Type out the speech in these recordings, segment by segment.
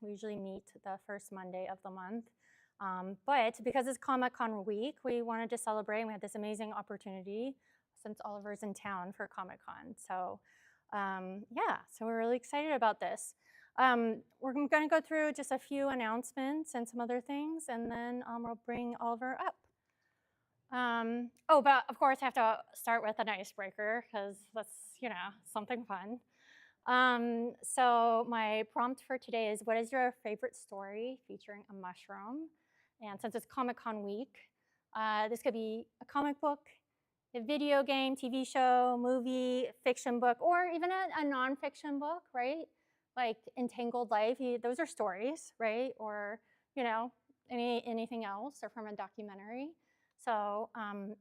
We usually meet the first Monday of the month. But because it's Comic-Con week, we wanted to celebrate, and we had this amazing opportunity since Oliver's in town for Comic-Con. So yeah, so we're really excited about this. We're going to go through just a few announcements and some other things, and then we'll bring Oliver up. Oh, but of course I have to start with an icebreaker because that's, something fun. So my prompt for today is, what is your favorite story featuring a mushroom? And since it's Comic-Con week, this could be a comic book, a video game, TV show, movie, fiction book, or even a nonfiction book, right? Like Entangled Life, those are stories, right? Or, anything else, or from a documentary. So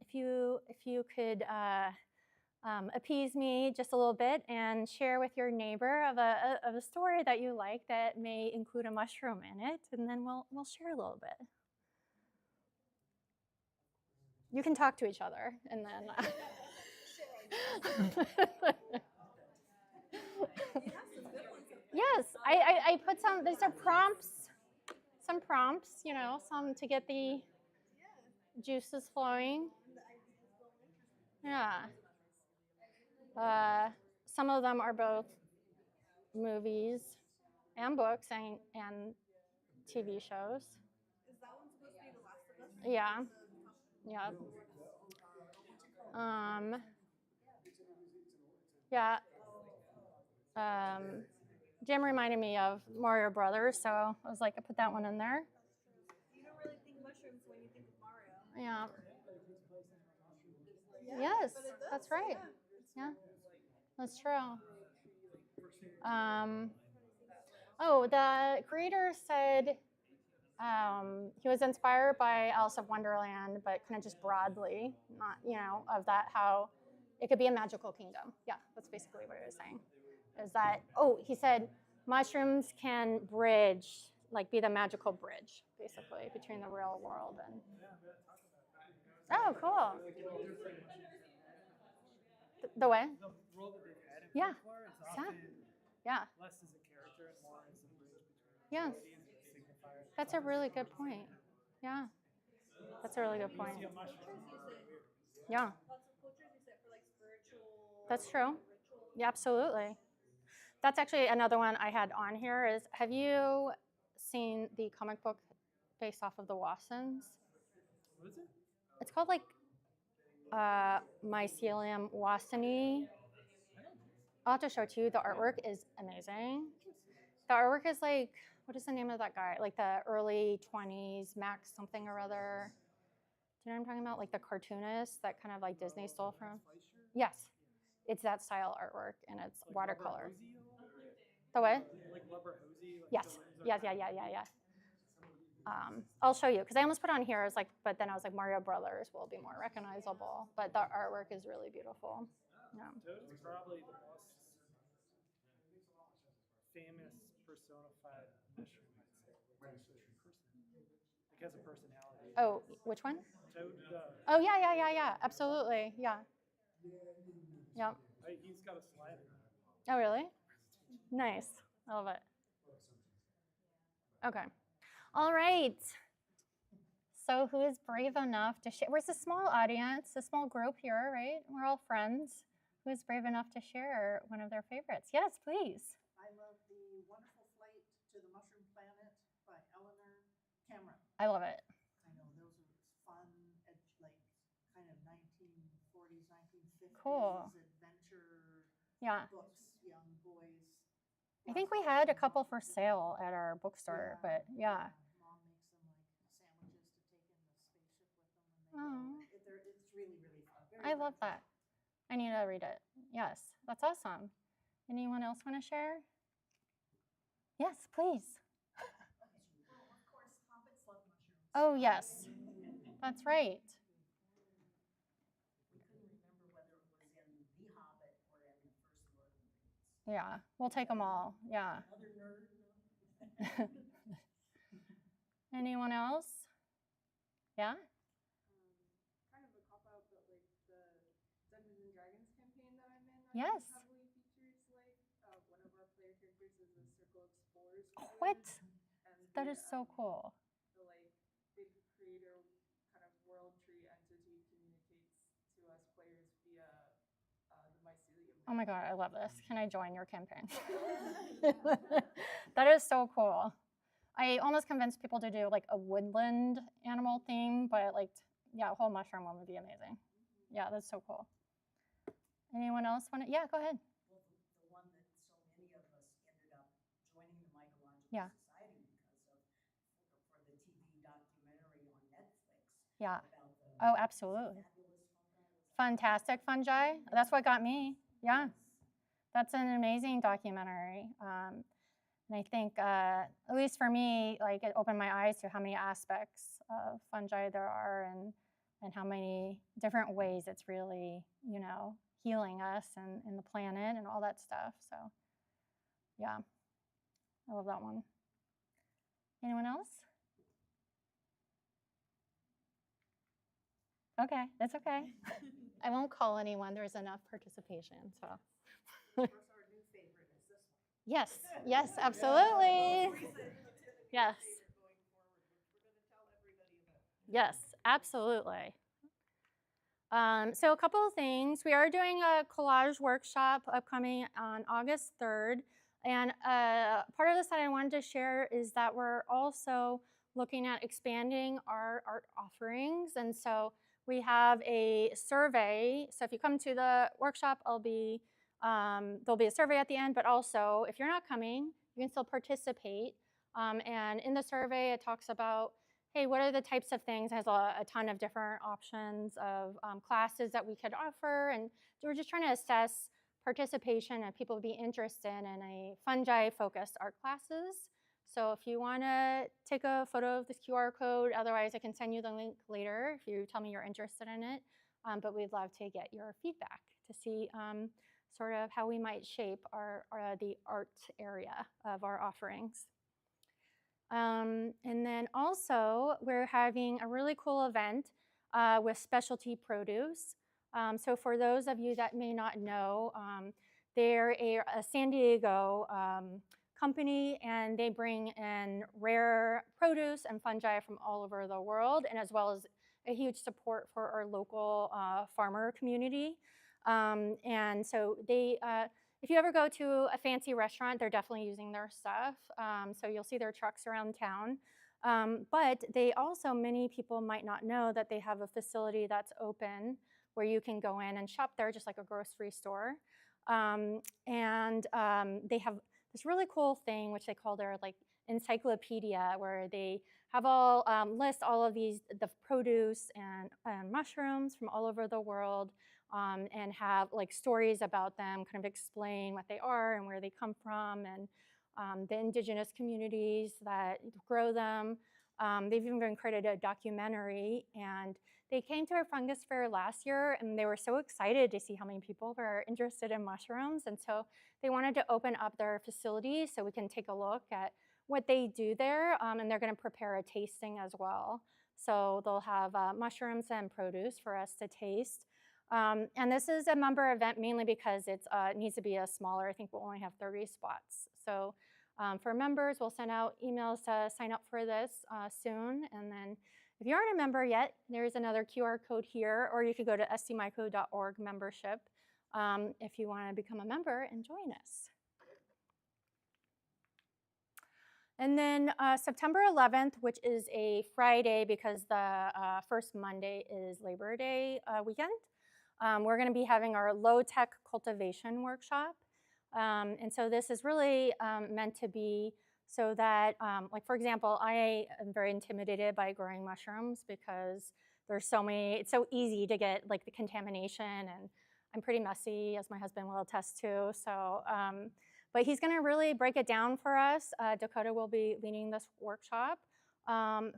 if you could appease me just a little bit and share with your neighbor of a story that you like that may include a mushroom in it, and then we'll share a little bit. You can talk to each other, and then. Yes, I put some. These are prompts. Some prompts, some to get the juices flowing. Yeah. Some of them are both movies and books and TV shows. Is that one supposed to be The Last of Us? Yeah. Yeah. Yeah. Jim reminded me of Mario Brothers, so I was like, I put that one in there. You don't really think mushrooms when you think of Mario. Yeah. Yeah, yes, but that's right. Yeah, that's true. Oh, the creator said he was inspired by Alice of Wonderland, but kind of just broadly, not, of that, how it could be a magical kingdom. Yeah, that's basically what he was saying. Is that, he said mushrooms can bridge, like be the magical bridge, basically, between the real world and. Oh, cool. The way? The role that they've added Yeah. for is often less as a character and more as a bridge between Yes. reality and the signifier. That's a really good point. Yeah. That's a really good point. Yeah. Lots of cultures use it for like spiritual. That's true. Rituals. Yeah, absolutely. That's actually another one I had on here is, have you seen the comic book based off of the Watsons? What is it? It's called like Mycelium watsoni. I'll have to show it to you. The artwork is amazing. The artwork is like, what is the name of that guy? Like the early 20s, Max something or other. Do you know what I'm talking about? Like the cartoonist that kind of like Disney stole from? Yes. It's that style artwork, and it's like watercolor. The what? Like rubber hosey? Like yes. Yeah. I'll show you, because I almost put on here, I was like, but then I was like, Mario Brothers will be more recognizable. But the artwork is really beautiful. Yeah. Toad's probably the most famous personified mushroom, I'd say. It has a personality. Oh, which one? Toad. Oh, yeah. Absolutely. Yeah. Yep. He's got a slider. Oh, really? Nice. I love it. Okay. All right. So who is brave enough to share? We're a small audience, a small group here, right? We're all friends. Who is brave enough to share one of their favorites? Yes, please. I love The Wonderful Flight to the Mushroom Planet by Eleanor Cameron. I love it. I know, those are fun, like kind of 1940s, 1950s Cool. adventure books, young boys. I think we had a couple for sale at our bookstore, but yeah. Mom makes them like sandwiches to take in the spaceship with them when they go. It's really, really fun. I love that. I need to read it. Yes, that's awesome. Anyone else want to share? Yes, please. Well, of course, hobbits love mushrooms. Oh, yes. That's right. We couldn't remember whether it was in The Hobbit or in the first Lord of the Rings. Yeah, we'll take them all. Yeah. Another nerd. Anyone else? Yeah? Kind of a cop-out, but like the Dungeons and Dragons campaign that I'm in Yes. heavily features like one of our player characters is a circle of spores. What? That is so cool. The like big creator kind of world tree entity communicates to us players via the mycelium. Oh my God, I love this. Can I join your campaign? That is so cool. I almost convinced people to do like a woodland animal theme, but like, yeah, a whole mushroom one would be amazing. Yeah, that's so cool. Anyone else want to? Yeah, go ahead. Well, the one that so many of us ended up joining the Mycological Yeah. Society because of for the TV documentary on Netflix. Yeah. About the Oh, absolutely. fabulous fungi. Fantastic fungi. That's what got me. Yeah. Yes. That's an amazing documentary. And I think, at least for me, like it opened my eyes to how many aspects of fungi there are and how many different ways it's really, healing us and the planet and all that stuff. So, yeah, I love that one. Anyone else? Okay, that's okay. I won't call anyone. There's enough participation, so. Of course, our new favorite is this one. Yes, yes, absolutely. Yes. Yes, absolutely. So a couple of things. We are doing a collage workshop upcoming on August 3rd. And part of this that I wanted to share is that we're also looking at expanding our art offerings. And so we have a survey. So if you come to the workshop, there'll be a survey at the end, but also if you're not coming, you can still participate. And in the survey, it talks about, hey, what are the types of things? It has a ton of different options of classes that we could offer. And we're just trying to assess participation and people would be interested in a fungi-focused art classes. So if you want to take a photo of this QR code, otherwise I can send you the link later if you tell me you're interested in it. But we'd love to get your feedback to see sort of how we might shape the art area of our offerings. And then also, we're having a really cool event with specialty produce. So for those of you that may not know, they're a San Diego company, and they bring in rare produce and fungi from all over the world, and as well as a huge support for our local farmer community. And so they if you ever go to a fancy restaurant, they're definitely using their stuff. So you'll see their trucks around town. But they also, many people might not know that they have a facility that's open where you can go in and shop there just like a grocery store. They have this really cool thing, which they call their like encyclopedia, where they have all list all of the produce and mushrooms from all over the world. And have like stories about them, kind of explain what they are and where they come from, and the indigenous communities that grow them. They've even created a documentary, and they came to our fungus fair last year, and they were so excited to see how many people were interested in mushrooms, and so they wanted to open up their facility so we can take a look at what they do there, and they're going to prepare a tasting as well. So they'll have mushrooms and produce for us to taste. And this is a member event mainly because it needs to be a smaller, I think we'll only have 30 spots. So for members, we'll send out emails to sign up for this soon. And then if you aren't a member yet, there's another QR code here, or you could go to stmyco.org membership if you want to become a member and join us. And then September 11th, which is a Friday because the first Monday is Labor Day weekend, we're going to be having our low-tech cultivation workshop. And so this is really meant to be so that, like for example, I am very intimidated by growing mushrooms because there's so many, it's so easy to get like the contamination, and I'm pretty messy, as my husband will attest to. So, but he's going to really break it down for us. Dakota will be leading this workshop,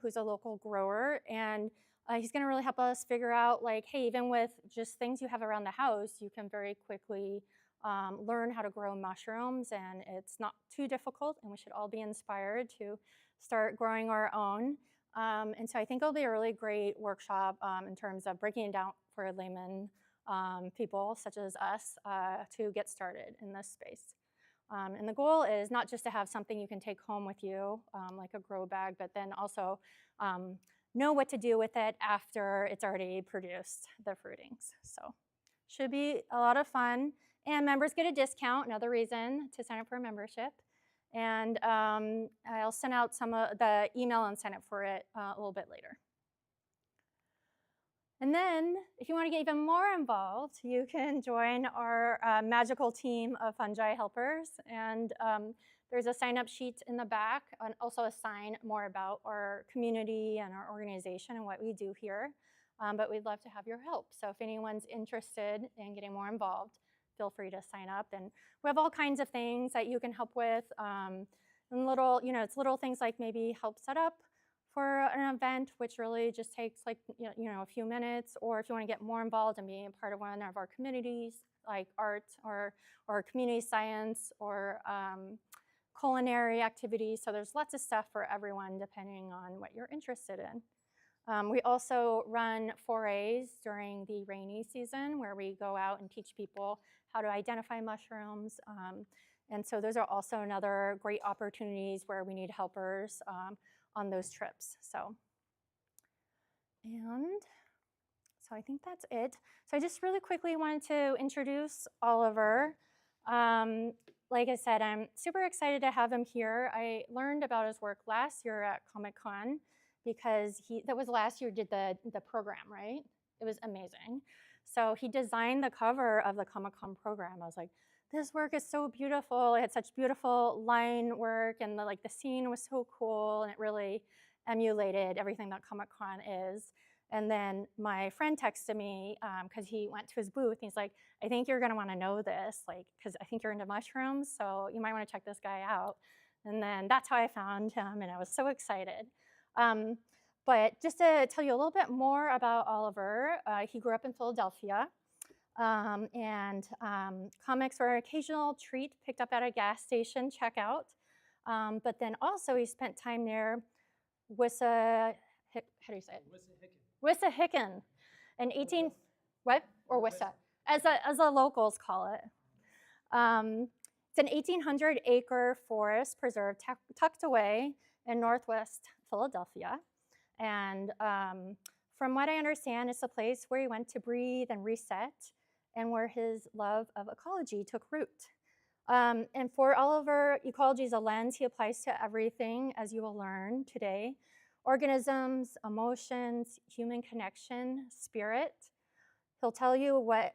who's a local grower, and he's going to really help us figure out, like, hey, even with just things you have around the house, you can very quickly learn how to grow mushrooms, and it's not too difficult, and we should all be inspired to start growing our own. And so I think it'll be a really great workshop in terms of breaking it down for layman people such as us to get started in this space. And the goal is not just to have something you can take home with you, like a grow bag, but then also know what to do with it after it's already produced, the fruitings. So should be a lot of fun. And members get a discount, another reason to sign up for a membership. And I'll send out some of the email and sign up for it a little bit later. And then, if you want to get even more involved, you can join our magical team of fungi helpers. And there's a sign-up sheet in the back, and also a sign more about our community and our organization and what we do here. But we'd love to have your help. So if anyone's interested in getting more involved, feel free to sign up. And we have all kinds of things that you can help with. And little, it's little things like maybe help set up for an event, which really just takes like a few minutes, or if you want to get more involved and be a part of one of our communities, like art or community science or culinary activities. So there's lots of stuff for everyone depending on what you're interested in. We also run forays during the rainy season where we go out and teach people how to identify mushrooms. And so those are also another great opportunities where we need helpers on those trips. So I think that's it. So I just really quickly wanted to introduce Oliver. Like I said, I'm super excited to have him here. I learned about his work last year at Comic-Con because that was last year did the program, right? It was amazing. So he designed the cover of the Comic-Con program. I was like, this work is so beautiful. It had such beautiful line work, and the scene was so cool, and it really emulated everything that Comic-Con is. And then my friend texted me because he went to his booth. And he's like, I think you're gonna wanna know this, because I think you're into mushrooms, so you might wanna check this guy out. And then that's how I found him, and I was so excited. But just to tell you a little bit more about Oliver, he grew up in Philadelphia. And comics were an occasional treat picked up at a gas station checkout. But then also he spent time near Wissahickon. In 18, what? Or Wissa, as the locals call it. It's an 1,800-acre forest preserve tucked away in northwest Philadelphia. And from what I understand, it's a place where he went to breathe and reset, and where his love of ecology took root. And for Oliver, ecology is a lens he applies to everything, as you will learn today. Organisms, emotions, human connection, spirit. He'll tell you we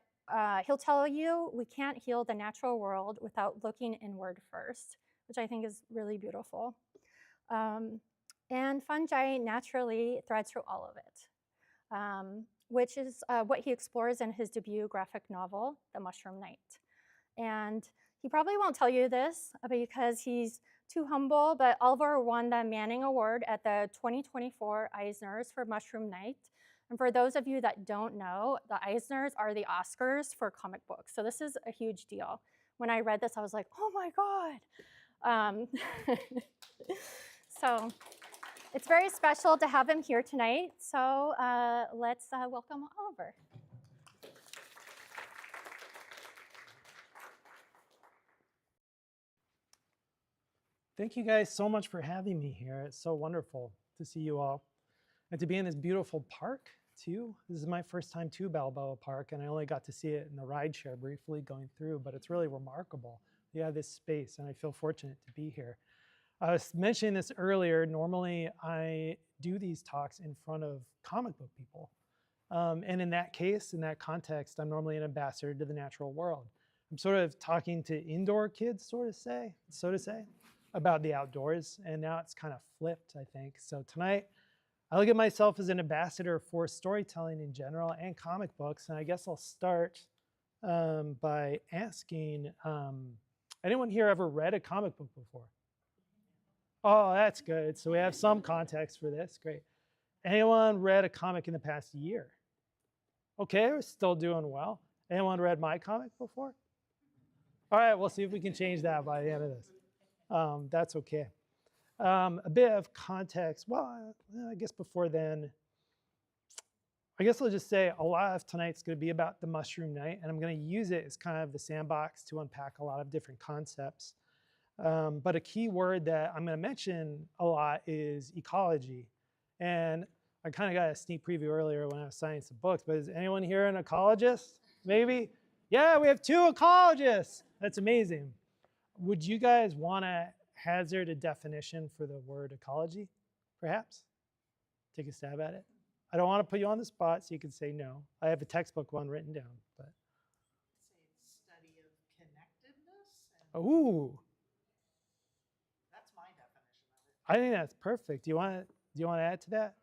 can't heal the natural world without looking inward first, which I think is really beautiful. And fungi naturally thread through all of it. Which is what he explores in his debut graphic novel, The Mushroom Knight. And he probably won't tell you this because he's too humble, but Oliver won the Manning Award at the 2024 Eisners for Mushroom Knight. And for those of you that don't know, the Eisners are the Oscars for comic books. So this is a huge deal. When I read this, I was like, oh my God. So it's very special to have him here tonight. So let's welcome Oliver. Thank you guys so much for having me here. It's so wonderful to see you all and to be in this beautiful park too. This is my first time to Balboa Park, and I only got to see it in the rideshare briefly going through, but it's really remarkable. You have this space, and I feel fortunate to be here. I was mentioning this earlier. Normally, I do these talks in front of comic book people. And in that case, in that context, I'm normally an ambassador to the natural world. I'm sort of talking to indoor kids, so to say, about the outdoors. And now it's kind of flipped, I think. So tonight, I look at myself as an ambassador for storytelling in general and comic books. And I guess I'll start by asking, anyone here ever read a comic book before? Oh, that's good. So we have some context for this. Great. Anyone read a comic in the past year? Okay, we're still doing well. Anyone read my comic before? All right, we'll see if we can change that by the end of this. That's okay. A bit of context. Well, I guess before then, I guess I'll just say a lot of tonight's going to be about the Mushroom Knight, and I'm going to use it as kind of the sandbox to unpack a lot of different concepts. But a key word that I'm going to mention a lot is ecology. And I kind of got a sneak preview earlier when I was signing some books, but is anyone here an ecologist? Maybe? Yeah, we have 2 ecologists. That's amazing. Would you guys want to hazard a definition for the word ecology, perhaps? Take a stab at it. I don't want to put you on the spot, so you can say no. I have a textbook one written down, but. Say it's study of connectedness. And Ooh, that's my definition of it. I think that's perfect. Do you want to add to that?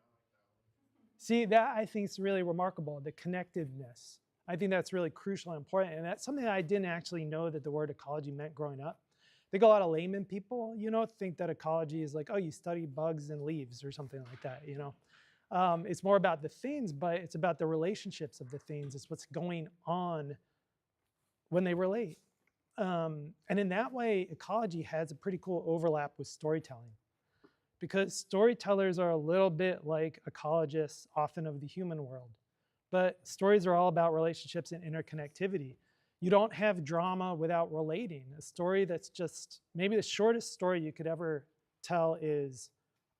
See, that I think is really remarkable, the connectedness. I think that's really crucial and important, and that's something I didn't actually know that the word ecology meant growing up. I think a lot of layman people, think that ecology is like, oh, you study bugs and leaves or something like that, It's more about the things, but it's about the relationships of the things. It's what's going on when they relate. And in that way, ecology has a pretty cool overlap with storytelling, because storytellers are a little bit like ecologists often of the human world. But stories are all about relationships and interconnectivity. You don't have drama without relating. A story that's just, maybe the shortest story you could ever tell is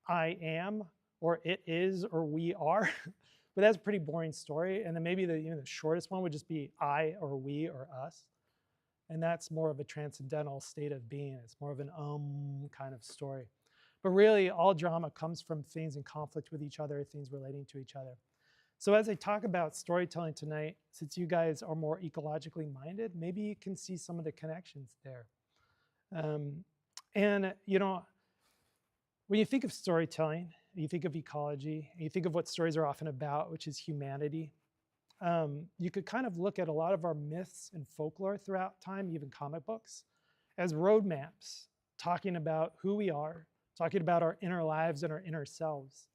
I am, or it is, or we are. But that's a pretty boring story. And then maybe the shortest one would just be I, or we, or us. And that's more of a transcendental state of being. It's more of an kind of story. But really, all drama comes from things in conflict with each other, things relating to each other. So as I talk about storytelling tonight, since you guys are more ecologically minded, maybe you can see some of the connections there. And when you think of storytelling, you think of ecology, and you think of what stories are often about, which is humanity, you could kind of look at a lot of our myths and folklore throughout time, even comic books, as roadmaps, talking about who we are, talking about our inner lives and our inner selves.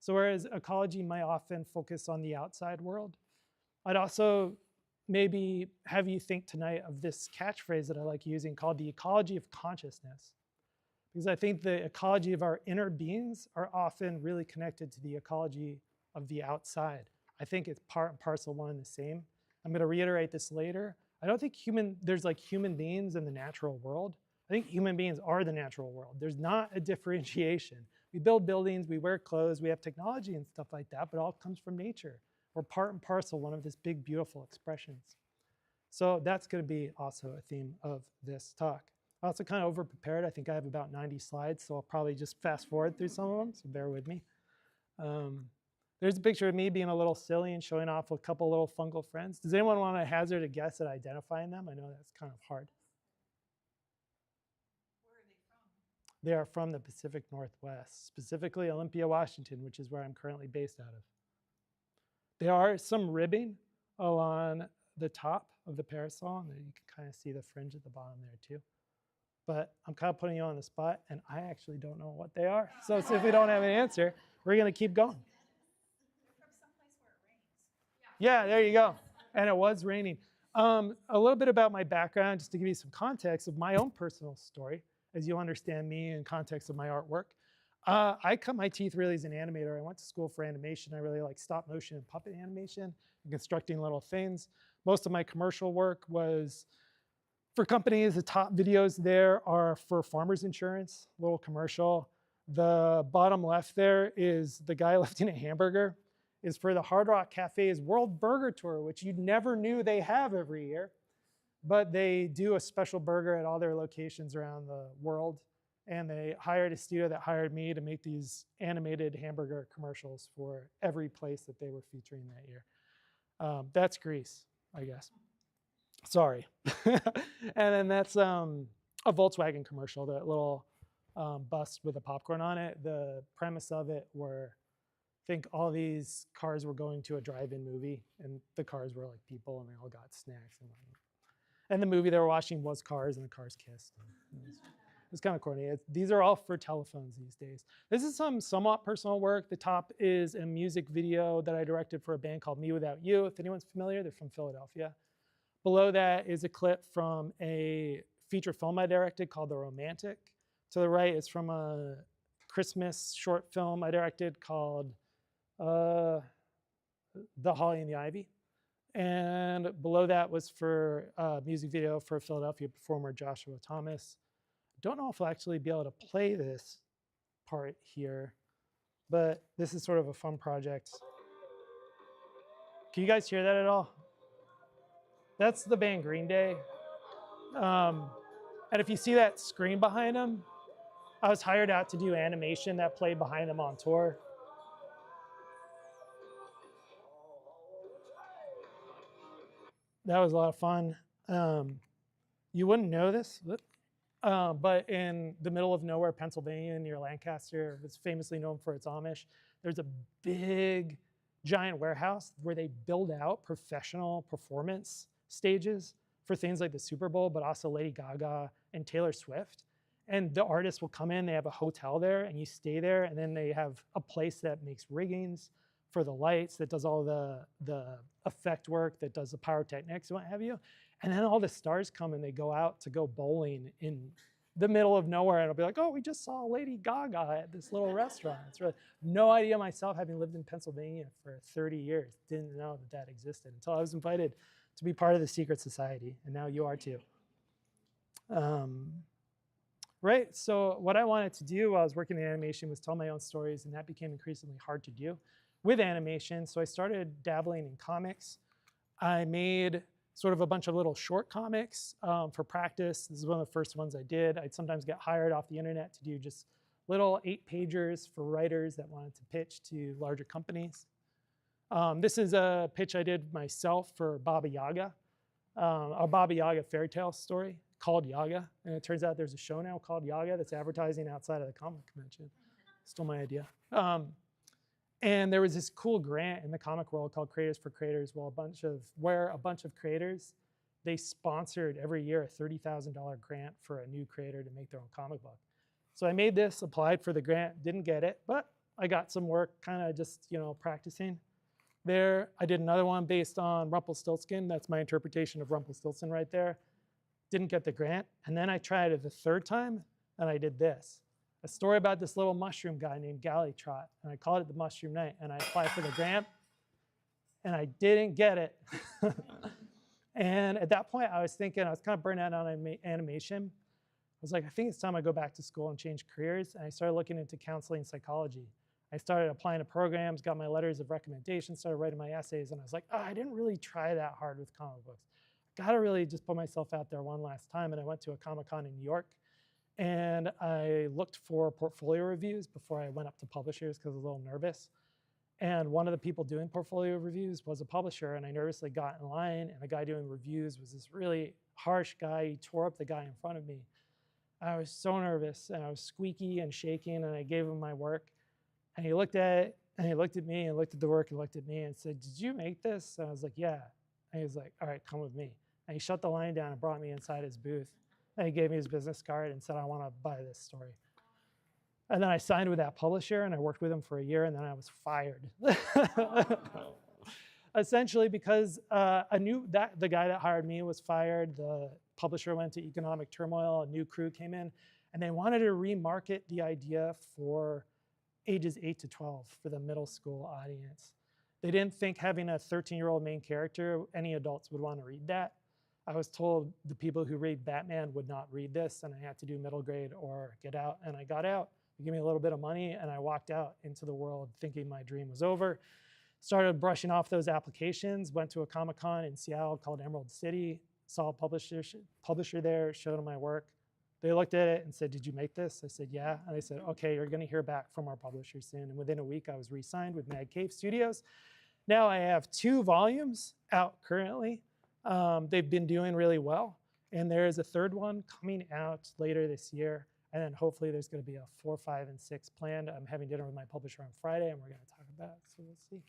So whereas ecology might often focus on the outside world, I'd also maybe have you think tonight of this catchphrase that I like using called the ecology of consciousness. Because I think the ecology of our inner beings are often really connected to the ecology of the outside. I think it's part and parcel one and the same. I'm going to reiterate this later. I don't think there's like human beings in the natural world. I think human beings are the natural world. There's not a differentiation. We build buildings, we wear clothes, we have technology and stuff like that, but it all comes from nature. We're part and parcel one of this big, beautiful expressions. So that's going to be also a theme of this talk. I also kind of over-prepared. I think I have about 90 slides, so I'll probably just fast forward through some of them, so bear with me. There's a picture of me being a little silly and showing off a couple little fungal friends. Does anyone want to hazard a guess at identifying them? I know that's kind of hard. Where are they from? They are from the Pacific Northwest, specifically Olympia, Washington, which is where I'm currently based out of. There are some ribbing along the top of the parasol, and you can kind of see the fringe at the bottom there too. But I'm kind of putting you on the spot, and I actually don't know what they are. So if we don't have an answer, we're going to keep going. They're from someplace where it rains. Yeah, there you go. And it was raining. A little bit about my background, just to give you some context of my own personal story, as you'll understand me in context of my artwork. I cut my teeth really as an animator. I went to school for animation. I really like stop motion and puppet animation and constructing little things. Most of my commercial work was for companies. The top videos there are for Farmers Insurance, little commercial. The bottom left there is the guy lifting a hamburger, is for the Hard Rock Cafe's World Burger Tour, which you never knew they have every year. But they do a special burger at all their locations around the world. And they hired a studio that hired me to make these animated hamburger commercials for every place that they were featuring that year. That's Grease, I guess. Sorry. And then that's a Volkswagen commercial, that little bus with the popcorn on it. The premise of it were, I think all these cars were going to a drive-in movie, and the cars were like people, and they all got snacks and whatnot. And the movie they were watching was Cars, and the cars kissed. It's kind of corny. These are all for telephones these days. This is some somewhat personal work. The top is a music video that I directed for a band called Me Without You. If anyone's familiar, they're from Philadelphia. Below that is a clip from a feature film I directed called The Romantic. To the right is from a Christmas short film I directed called The Holly and the Ivy. And below that was for a music video for a Philadelphia performer, Joshua Thomas. don't know if I'll actually be able to play this part here, but this is sort of a fun project. Can you guys hear that at all? That's the band Green Day. And if you see that screen behind them, I was hired out to do animation that played behind them on tour. That was a lot of fun. You wouldn't know this, but in the middle of nowhere, Pennsylvania, near Lancaster, it's famously known for its Amish. There's a big, giant warehouse where they build out professional performance stages for things like the Super Bowl, but also Lady Gaga and Taylor Swift. And the artists will come in, they have a hotel there, and you stay there, and then they have a place that makes riggings for the lights, that does all the effect work, that does the pyrotechnics and what have you. And then all the stars come and they go out to go bowling in the middle of nowhere, and it'll be like, oh, we just saw Lady Gaga at this little restaurant. It's really no idea myself, having lived in Pennsylvania for 30 years, didn't know that that existed until I was invited to be part of the secret society, and now you are too. Right, so what I wanted to do while I was working in animation was tell my own stories, and that became increasingly hard to do with animation. So I started dabbling in comics. I made sort of a bunch of little short comics for practice. This is one of the first ones I did. I'd sometimes get hired off the internet to do just little 8-pagers for writers that wanted to pitch to larger companies. This is a pitch I did myself for Baba Yaga, a Baba Yaga fairy tale story called Yaga. And it turns out there's a show now called Yaga that's advertising outside of the comic convention. Stole my idea. And there was this cool grant in the comic world called Creators for Creators, where a bunch of creators, they sponsored every year a $30,000 grant for a new creator to make their own comic book. So I made this, applied for the grant, didn't get it, but I got some work kind of just, practicing there. I did another one based on Rumpelstiltskin. That's my interpretation of Rumpelstiltskin right there. Didn't get the grant. And then I tried it the third time, and I did this. A story about this little mushroom guy named Gallytrot, and I called it The Mushroom Knight, and I applied for the grant, and I didn't get it. And at that point, I was thinking, I was kind of burnt out on animation. I was like, I think it's time I go back to school and change careers, and I started looking into counseling and psychology. I started applying to programs, got my letters of recommendation, started writing my essays, and I was like, oh, I didn't really try that hard with comic books. Gotta really just put myself out there one last time, and I went to a Comic-Con in New York, and I looked for portfolio reviews before I went up to publishers because I was a little nervous. And one of the people doing portfolio reviews was a publisher, and I nervously got in line, and the guy doing reviews was this really harsh guy. He tore up the guy in front of me. I was so nervous, and I was squeaky and shaking, and I gave him my work. And he looked at it, and he looked at me, and looked at the work, and looked at me, and said, did you make this? And I was like, yeah. And he was like, all right, come with me. And he shut the line down and brought me inside his booth. And he gave me his business card and said, I want to buy this story. And then I signed with that publisher, and I worked with him for a year, and then I was fired. Essentially because the guy that hired me was fired, the publisher went to economic turmoil, a new crew came in, and they wanted to remarket the idea for ages 8 to 12 for the middle school audience. They didn't think having a 13-year-old main character, any adults would want to read that. I was told the people who read Batman would not read this, and I had to do middle grade or get out, and I got out. They gave me a little bit of money, and I walked out into the world thinking my dream was over. Started brushing off those applications, went to a Comic-Con in Seattle called Emerald City, saw a publisher there, showed them my work. They looked at it and said, did you make this? I said, yeah. And they said, okay, you're gonna hear back from our publisher soon. And within a week, I was re-signed with Mad Cave Studios. Now I have 2 volumes out currently. They've been doing really well. And there is a 3rd one coming out later this year. And then hopefully there's gonna be a 4, 5, and 6 planned. I'm having dinner with my publisher on Friday, and we're gonna talk about it, so we'll see.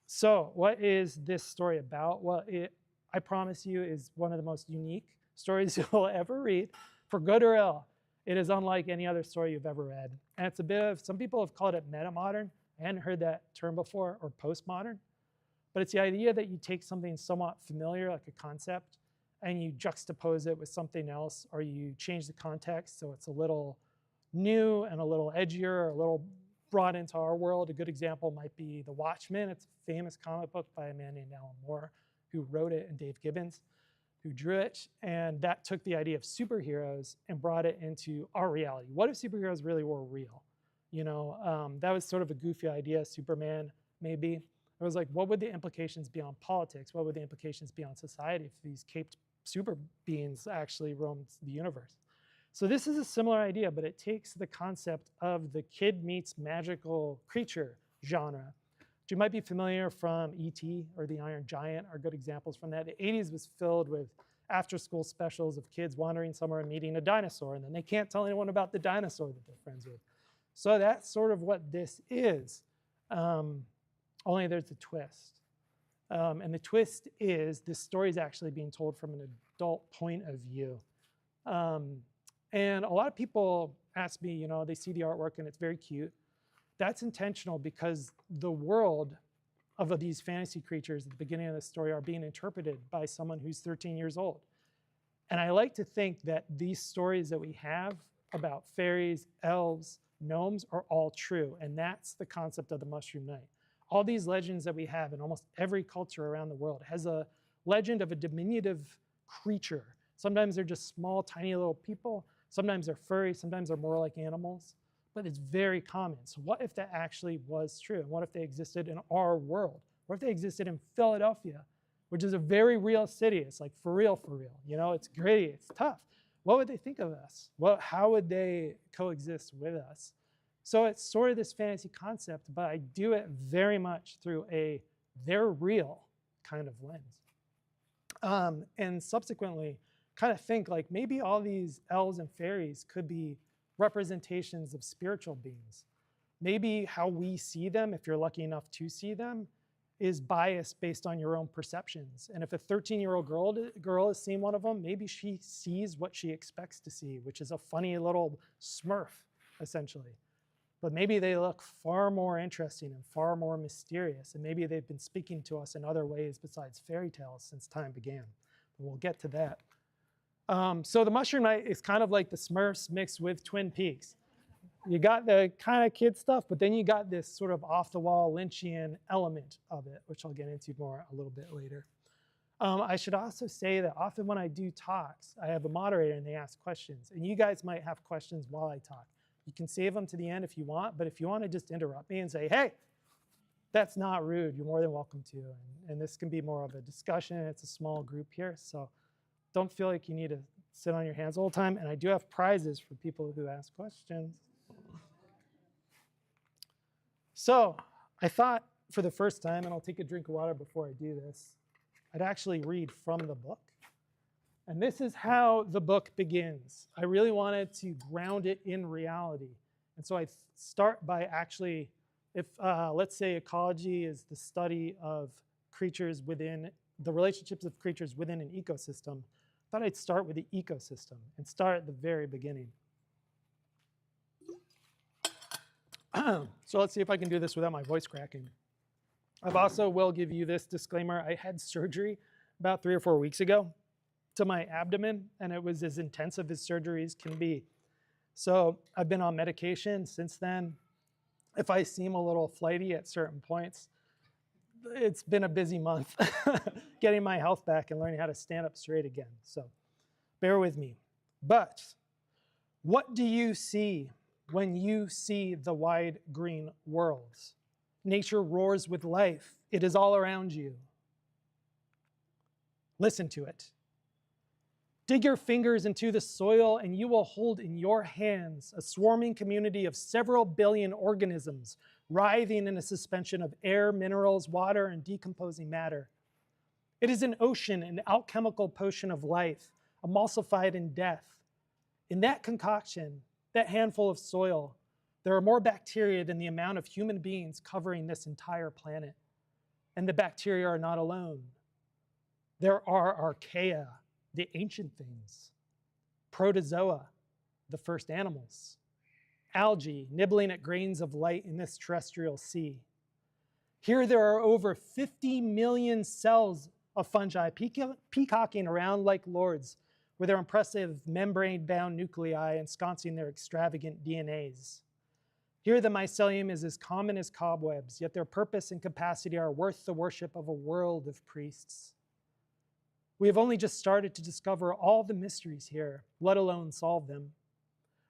So what is this story about? Well, I promise you, is one of the most unique stories you'll ever read, for good or ill. It is unlike any other story you've ever read. And it's a bit of, some people have called it meta-modern. I hadn't heard that term before, or postmodern. But it's the idea that you take something somewhat familiar, like a concept, and you juxtapose it with something else, or you change the context so it's a little new and a little edgier, or a little brought into our world. A good example might be The Watchmen. It's a famous comic book by a man named Alan Moore, who wrote it, and Dave Gibbons. who drew it, and that took the idea of superheroes and brought it into our reality. What if superheroes really were real? You know, that was sort of a goofy idea, Superman, maybe. It was like, what would the implications be on politics? What would the implications be on society if these caped super beings actually roamed the universe? So this is a similar idea, but it takes the concept of the kid meets magical creature genre. You might be familiar from E.T. or The Iron Giant are good examples from that. The 80s was filled with after-school specials of kids wandering somewhere and meeting a dinosaur, and then they can't tell anyone about the dinosaur that they're friends with. So that's sort of what this is, only there's a twist. And the twist is this story is actually being told from an adult point of view. And a lot of people ask me, you know, they see the artwork and it's very cute. That's intentional because the world of these fantasy creatures at the beginning of the story are being interpreted by someone who's 13 years old. And I like to think that these stories that we have about fairies, elves, gnomes are all true. And that's the concept of the Mushroom Knight. All these legends that we have in almost every culture around the world has a legend of a diminutive creature. Sometimes they're just small, tiny little people. Sometimes they're furry. Sometimes they're more like animals. But it's very common. So what if that actually was true? And what if they existed in our world? What if they existed in Philadelphia, which is a very real city? It's like for real, you know, it's gritty, it's tough. What would they think of us? Well, how would they coexist with us? So it's sort of this fantasy concept, but I do it very much through a they're real kind of lens. And subsequently, kind of think like maybe all these elves and fairies could be representations of spiritual beings. Maybe how we see them, if you're lucky enough to see them, is biased based on your own perceptions. And if a 13-year-old girl is seeing one of them, maybe she sees what she expects to see, which is a funny little Smurf, essentially. But maybe they look far more interesting and far more mysterious, and maybe they've been speaking to us in other ways besides fairy tales since time began. But we'll get to that. So the Mushroom Knight is kind of like the Smurfs mixed with Twin Peaks. You got the kind of kid stuff, but then you got this sort of off-the-wall Lynchian element of it, which I'll get into more a little bit later. I should also say that often when I do talks, I have a moderator and they ask questions. And you guys might have questions while I talk. You can save them to the end if you want, but if you want to just interrupt me and say, hey, that's not rude, you're more than welcome to. And this can be more of a discussion. It's a small group here, so don't feel like you need to sit on your hands all the time. And I do have prizes for people who ask questions. So I thought for the first time, and I'll take a drink of water before I do this, I'd actually read from the book. And this is how the book begins. I really wanted to ground it in reality. And so I start by actually, if let's say ecology is the study of creatures within, the relationships of creatures within an ecosystem, I thought I'd start with the ecosystem and start at the very beginning. So let's see if I can do this without my voice cracking. I've also will give you this disclaimer. I had surgery about 3 or 4 weeks ago to my abdomen, and it was as intensive as surgeries can be. So I've been on medication since then. If I seem a little flighty at certain points, it's been a busy month getting my health back and learning how to stand up straight again. So bear with me. But what do you see when you see the wide green world? Nature roars with life. It is all around you. Listen to it. Dig your fingers into the soil and you will hold in your hands a swarming community of several billion organisms writhing in a suspension of air, minerals, water, and decomposing matter. It is an ocean, an alchemical potion of life, emulsified in death. In that concoction, that handful of soil, there are more bacteria than the amount of human beings covering this entire planet. And the bacteria are not alone. There are archaea, the ancient things, protozoa, the first animals, algae nibbling at grains of light in this terrestrial sea. Here there are over 50 million cells of fungi peacocking around like lords with their impressive membrane-bound nuclei ensconcing their extravagant DNAs. Here the mycelium is as common as cobwebs, yet their purpose and capacity are worth the worship of a world of priests. We have only just started to discover all the mysteries here, let alone solve them.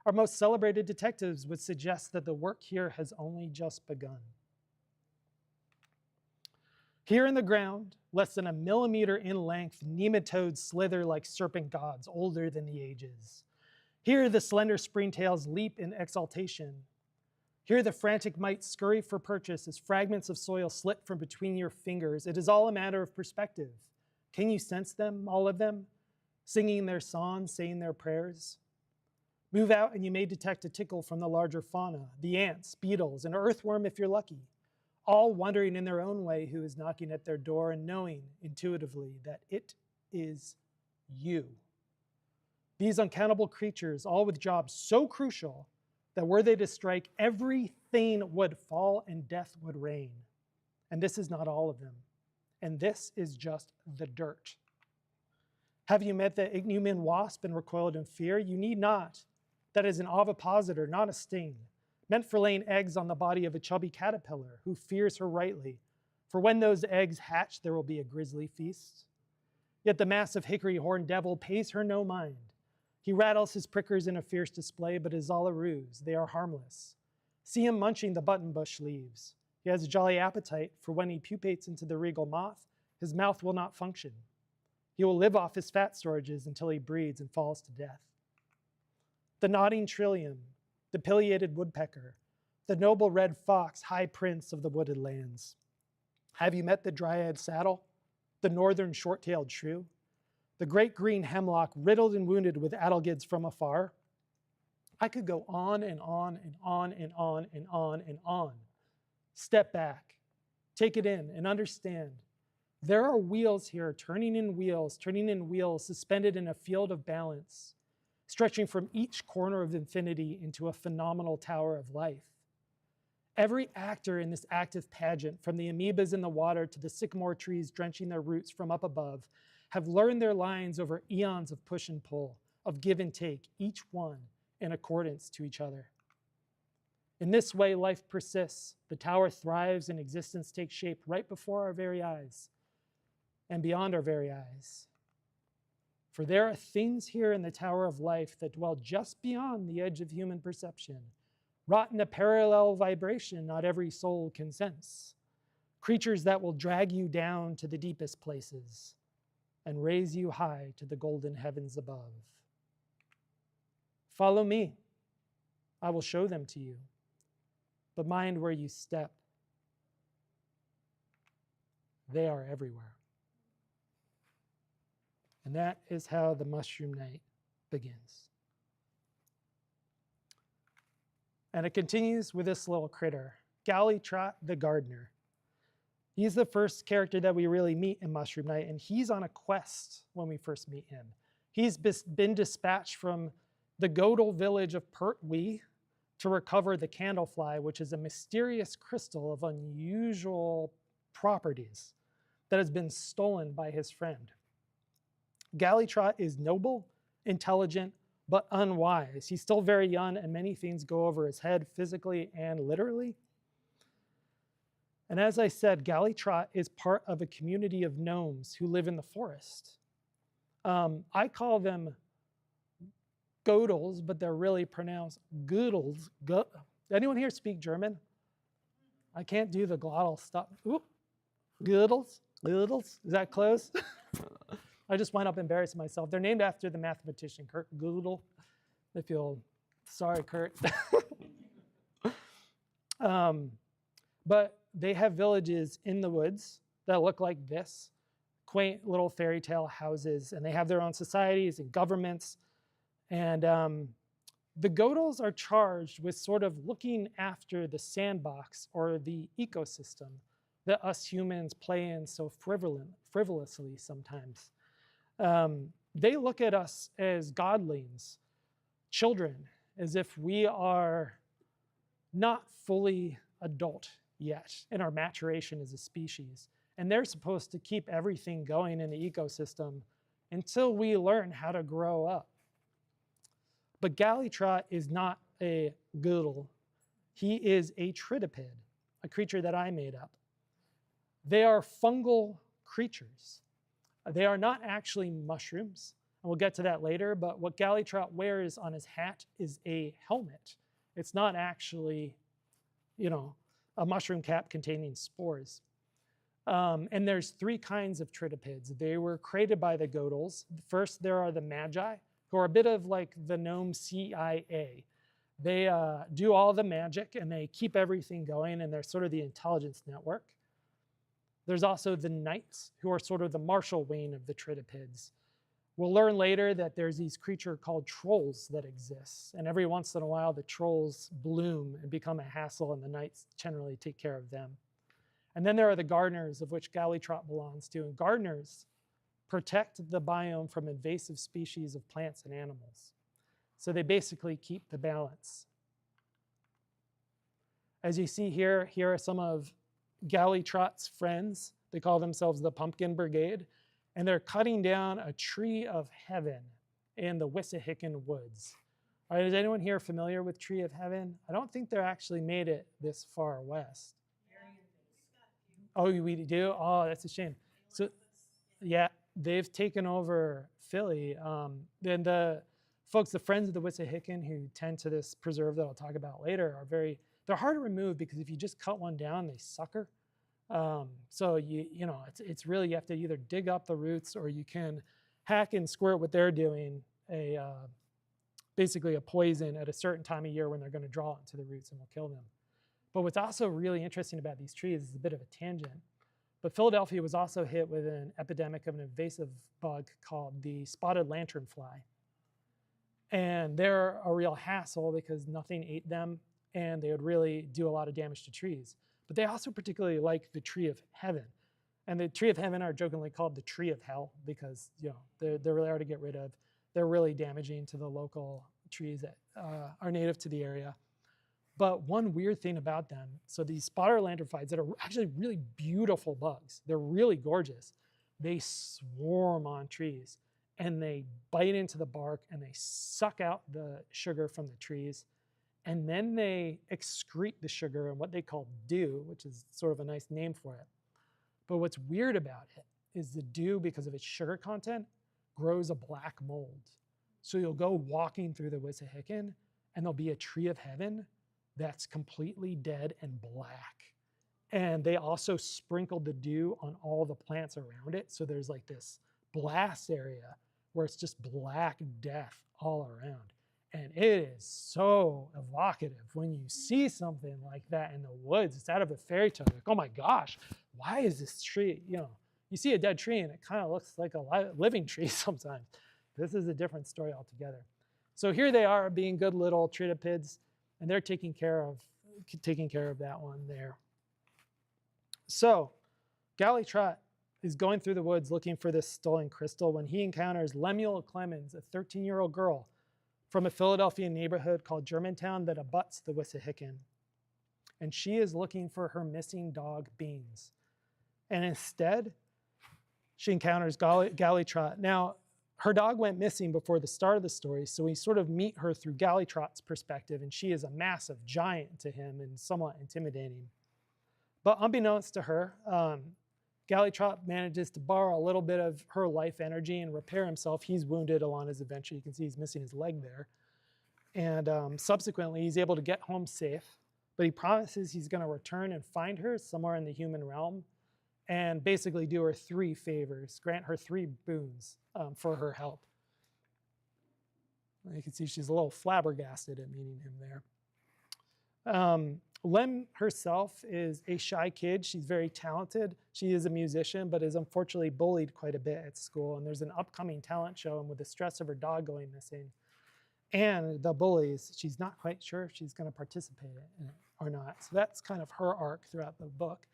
Our most celebrated detectives would suggest that the work here has only just begun. Here in the ground, less than a millimeter in length, nematodes slither like serpent gods, older than the ages. Here the slender springtails leap in exaltation. Here the frantic mites scurry for purchase as fragments of soil slip from between your fingers. It is all a matter of perspective. Can you sense them, all of them, singing their songs, saying their prayers? Move out and you may detect a tickle from the larger fauna, the ants, beetles, an earthworm if you're lucky, all wondering in their own way who is knocking at their door and knowing intuitively that it is you. These uncountable creatures, all with jobs so crucial that were they to strike, everything would fall and death would reign. And this is not all of them. And this is just the dirt. Have you met the ichneumon wasp and recoiled in fear? You need not. That is an ovipositor, not a sting, meant for laying eggs on the body of a chubby caterpillar who fears her rightly. For when those eggs hatch, there will be a grisly feast. Yet the massive hickory-horned devil pays her no mind. He rattles his prickers in a fierce display, but it is all a ruse. They are harmless. See him munching the buttonbush leaves. He has a jolly appetite, for when he pupates into the regal moth, his mouth will not function. He will live off his fat storages until he breeds and falls to death. The nodding trillium, the pileated woodpecker, the noble red fox, high prince of the wooded lands. Have you met the dryad saddle, the northern short-tailed shrew, the great green hemlock riddled and wounded with adelgids from afar? I could go on and on and on and on and on and on. Step back, take it in, and understand. There are wheels here, turning in wheels, suspended in a field of balance, stretching from each corner of infinity into a phenomenal tower of life. Every actor in this active pageant, from the amoebas in the water to the sycamore trees drenching their roots from up above, have learned their lines over eons of push and pull, of give and take, each one in accordance to each other. In this way, life persists. The tower thrives and existence takes shape right before our very eyes and beyond our very eyes. For there are things here in the tower of life that dwell just beyond the edge of human perception, wrought in a parallel vibration not every soul can sense. Creatures that will drag you down to the deepest places and raise you high to the golden heavens above. Follow me. I will show them to you. But mind where you step. They are everywhere. And that is how the mushroom night begins. And it continues with this little critter, Gallytrot the gardener. He's the first character that we really meet in Mushroom Night, and he's on a quest when we first meet him. He's been dispatched from the Godel village of Pertwee to recover the candlefly, which is a mysterious crystal of unusual properties that has been stolen by his friend. Gallytrot is noble, intelligent, but unwise. He's still very young, and many things go over his head physically and literally. And as I said, Gallytrot is part of a community of gnomes who live in the forest. I call them Godels, but they're really pronounced Goodles. Anyone here speak German? I can't do the glottal stuff. Oop. Goodles? Is that close? I just wind up embarrassing myself. They're named after the mathematician Kurt Gödel. I feel sorry, Kurt. But they have villages in the woods that look like this, quaint little fairy tale houses, and they have their own societies and governments. And the Godels are charged with sort of looking after the sandbox or the ecosystem that us humans play in so frivolously sometimes. They look at us as godlings, children, as if we are not fully adult yet in our maturation as a species. And they're supposed to keep everything going in the ecosystem until we learn how to grow up. But Gallytrot is not a Gödel. He is a tridipid, a creature that I made up. They are fungal creatures. They are not actually mushrooms, and we'll get to that later, but what galley trout wears on his hat is a helmet. It's not actually, a mushroom cap containing spores. And there's three kinds of tritopids. They were created by the Godels. First, there are the Magi, who are a bit of like the gnome CIA. They do all the magic and they keep everything going, and they're sort of the intelligence network. There's also the Knights, who are sort of the Marshall Wayne of the tritopids. We'll learn later that there's these creatures called trolls that exist, and every once in a while the trolls bloom and become a hassle, and the Knights generally take care of them. And then there are the gardeners, of which galley trout belongs to, and gardeners protect the biome from invasive species of plants and animals. So they basically keep the balance. As you see here, here are some of galley trout's friends. They call themselves the Pumpkin Brigade, and they're cutting down a tree of heaven in the Wissahickon woods. All right, is anyone here familiar with Tree of Heaven? I don't think they're actually made it this far west. Oh, we do? Oh, that's a shame. So, yeah, they've taken over Philly. Then the folks, the friends of the Wissahickon who tend to this preserve that I'll talk about later are they're hard to remove because if you just cut one down, they sucker. So it's really, you have to either dig up the roots or you can hack and squirt what they're doing, basically a poison at a certain time of year when they're going to draw into the roots and will kill them. But what's also really interesting about these trees is a bit of a tangent. But Philadelphia was also hit with an epidemic of an invasive bug called the spotted lanternfly. And they're a real hassle because nothing ate them and they would really do a lot of damage to trees. But they also particularly like the Tree of Heaven. And the Tree of Heaven are jokingly called the Tree of Hell because they're really hard to get rid of. They're really damaging to the local trees that are native to the area. But one weird thing about them, so these spotted lanternflies that are actually really beautiful bugs, they're really gorgeous. They swarm on trees and they bite into the bark and they suck out the sugar from the trees. And then they excrete the sugar in what they call dew, which is sort of a nice name for it. But what's weird about it is the dew, because of its sugar content, grows a black mold. So you'll go walking through the Wissahickon and there'll be a Tree of Heaven that's completely dead and black. And they also sprinkled the dew on all the plants around it. So there's like this blast area where it's just black death all around. And it is so evocative when you see something like that in the woods. It's out of a fairy tale. Like, oh my gosh, why is this tree? You see a dead tree and it kind of looks like a living tree sometimes. This is a different story altogether. So here they are being good little tritopids, and they're taking care of that one there. So galley trout is going through the woods looking for this stolen crystal when he encounters Lemuel Clemens, a 13-year-old girl from a Philadelphia neighborhood called Germantown that abuts the Wissahickon. And she is looking for her missing dog, Beans. And instead, she encounters galley trout. Now, her dog went missing before the start of the story, so we sort of meet her through galley trout's perspective, and she is a massive giant to him and somewhat intimidating. But unbeknownst to her, galley trout manages to borrow a little bit of her life energy and repair himself. He's wounded along his adventure. You can see he's missing his leg there. And subsequently, he's able to get home safe, but he promises he's going to return and find her somewhere in the human realm and basically do her 3 favors, grant her 3 boons for her help. You can see she's a little flabbergasted at meeting him there. Lem herself is a shy kid. She's very talented. She is a musician, but is unfortunately bullied quite a bit at school. And there's an upcoming talent show, and with the stress of her dog going missing and the bullies, she's not quite sure if she's going to participate in it or not. So that's kind of her arc throughout the book.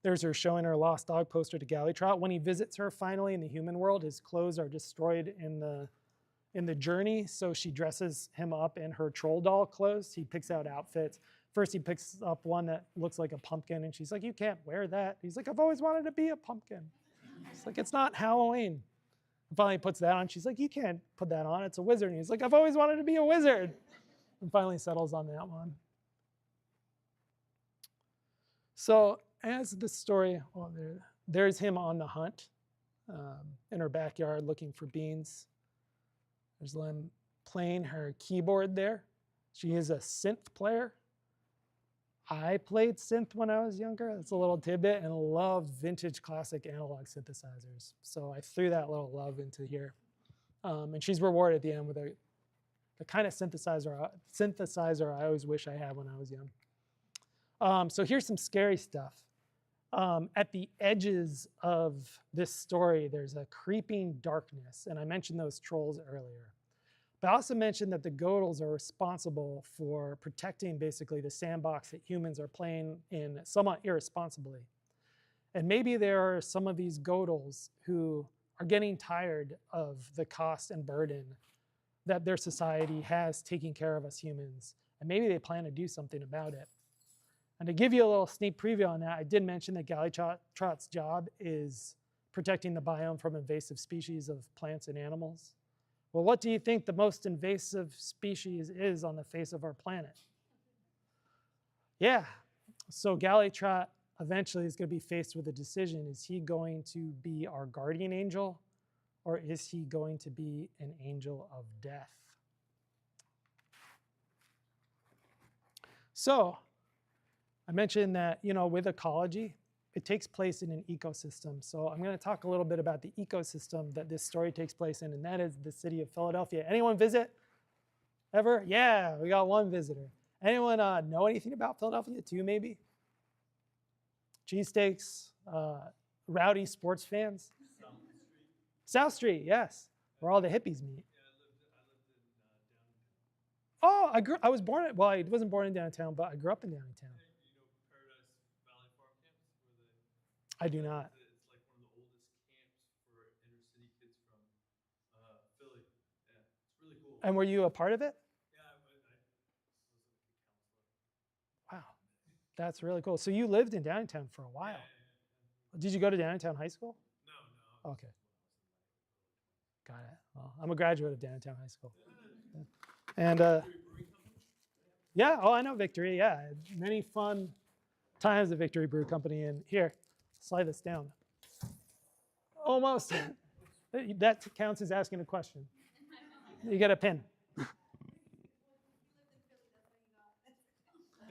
There's her showing her lost dog poster to galley trout. When he visits her finally in the human world, his clothes are destroyed in the journey, so she dresses him up in her troll doll clothes. He picks out outfits. First, he picks up one that looks like a pumpkin, and she's like, "You can't wear that." He's like, "I've always wanted to be a pumpkin." It's like, "It's not Halloween." And finally, he puts that on. She's like, "You can't put that on. It's a wizard." And he's like, "I've always wanted to be a wizard." And finally settles on that one. So as the story, there's him on the hunt. in her backyard looking for beans. There's Lem playing her keyboard there. She is a synth player. I played synth when I was younger. That's a little tidbit, and loved vintage classic analog synthesizers. So I threw that little love into here. And she's rewarded at the end with the kind of synthesizer I always wish I had when I was young. So here's some scary stuff. At the edges of this story, there's a creeping darkness, and I mentioned those trolls earlier. But I also mentioned that the Godels are responsible for protecting basically the sandbox that humans are playing in somewhat irresponsibly. And maybe there are some of these Godels who are getting tired of the cost and burden that their society has taking care of us humans. And maybe they plan to do something about it. And to give you a little sneak preview on that, I did mention that Gallitrot's job is protecting the biome from invasive species of plants and animals. Well, what do you think the most invasive species is on the face of our planet? Yeah, so Gallitrot eventually is going to be faced with a decision. Is he going to be our guardian angel, or is he going to be an angel of death? So I mentioned that, with ecology, it takes place in an ecosystem. So I'm going to talk a little bit about the ecosystem that this story takes place in, and that is the city of Philadelphia. Anyone visit ever? Yeah, we got one visitor. Anyone know anything about Philadelphia too, maybe? Cheesesteaks, rowdy sports fans? South Street, yes, where all the hippies meet. Oh, I was born at, well, I wasn't born in downtown, but I grew up in downtown. I do not. It's like one of the oldest camps for inner city kids from Philly. Yeah, it's really cool. And were you a part of it? Yeah, I was a kid counselor. Wow, that's really cool. So you lived in downtown for a while. Yeah. Did you go to downtown high school? No. Okay. Got it. Well, I'm a graduate of downtown high school. And yeah, oh, I know Victory. Yeah, many fun times at Victory Brew Company. And here, slide this down. Almost. That counts as asking a question. You get a pin.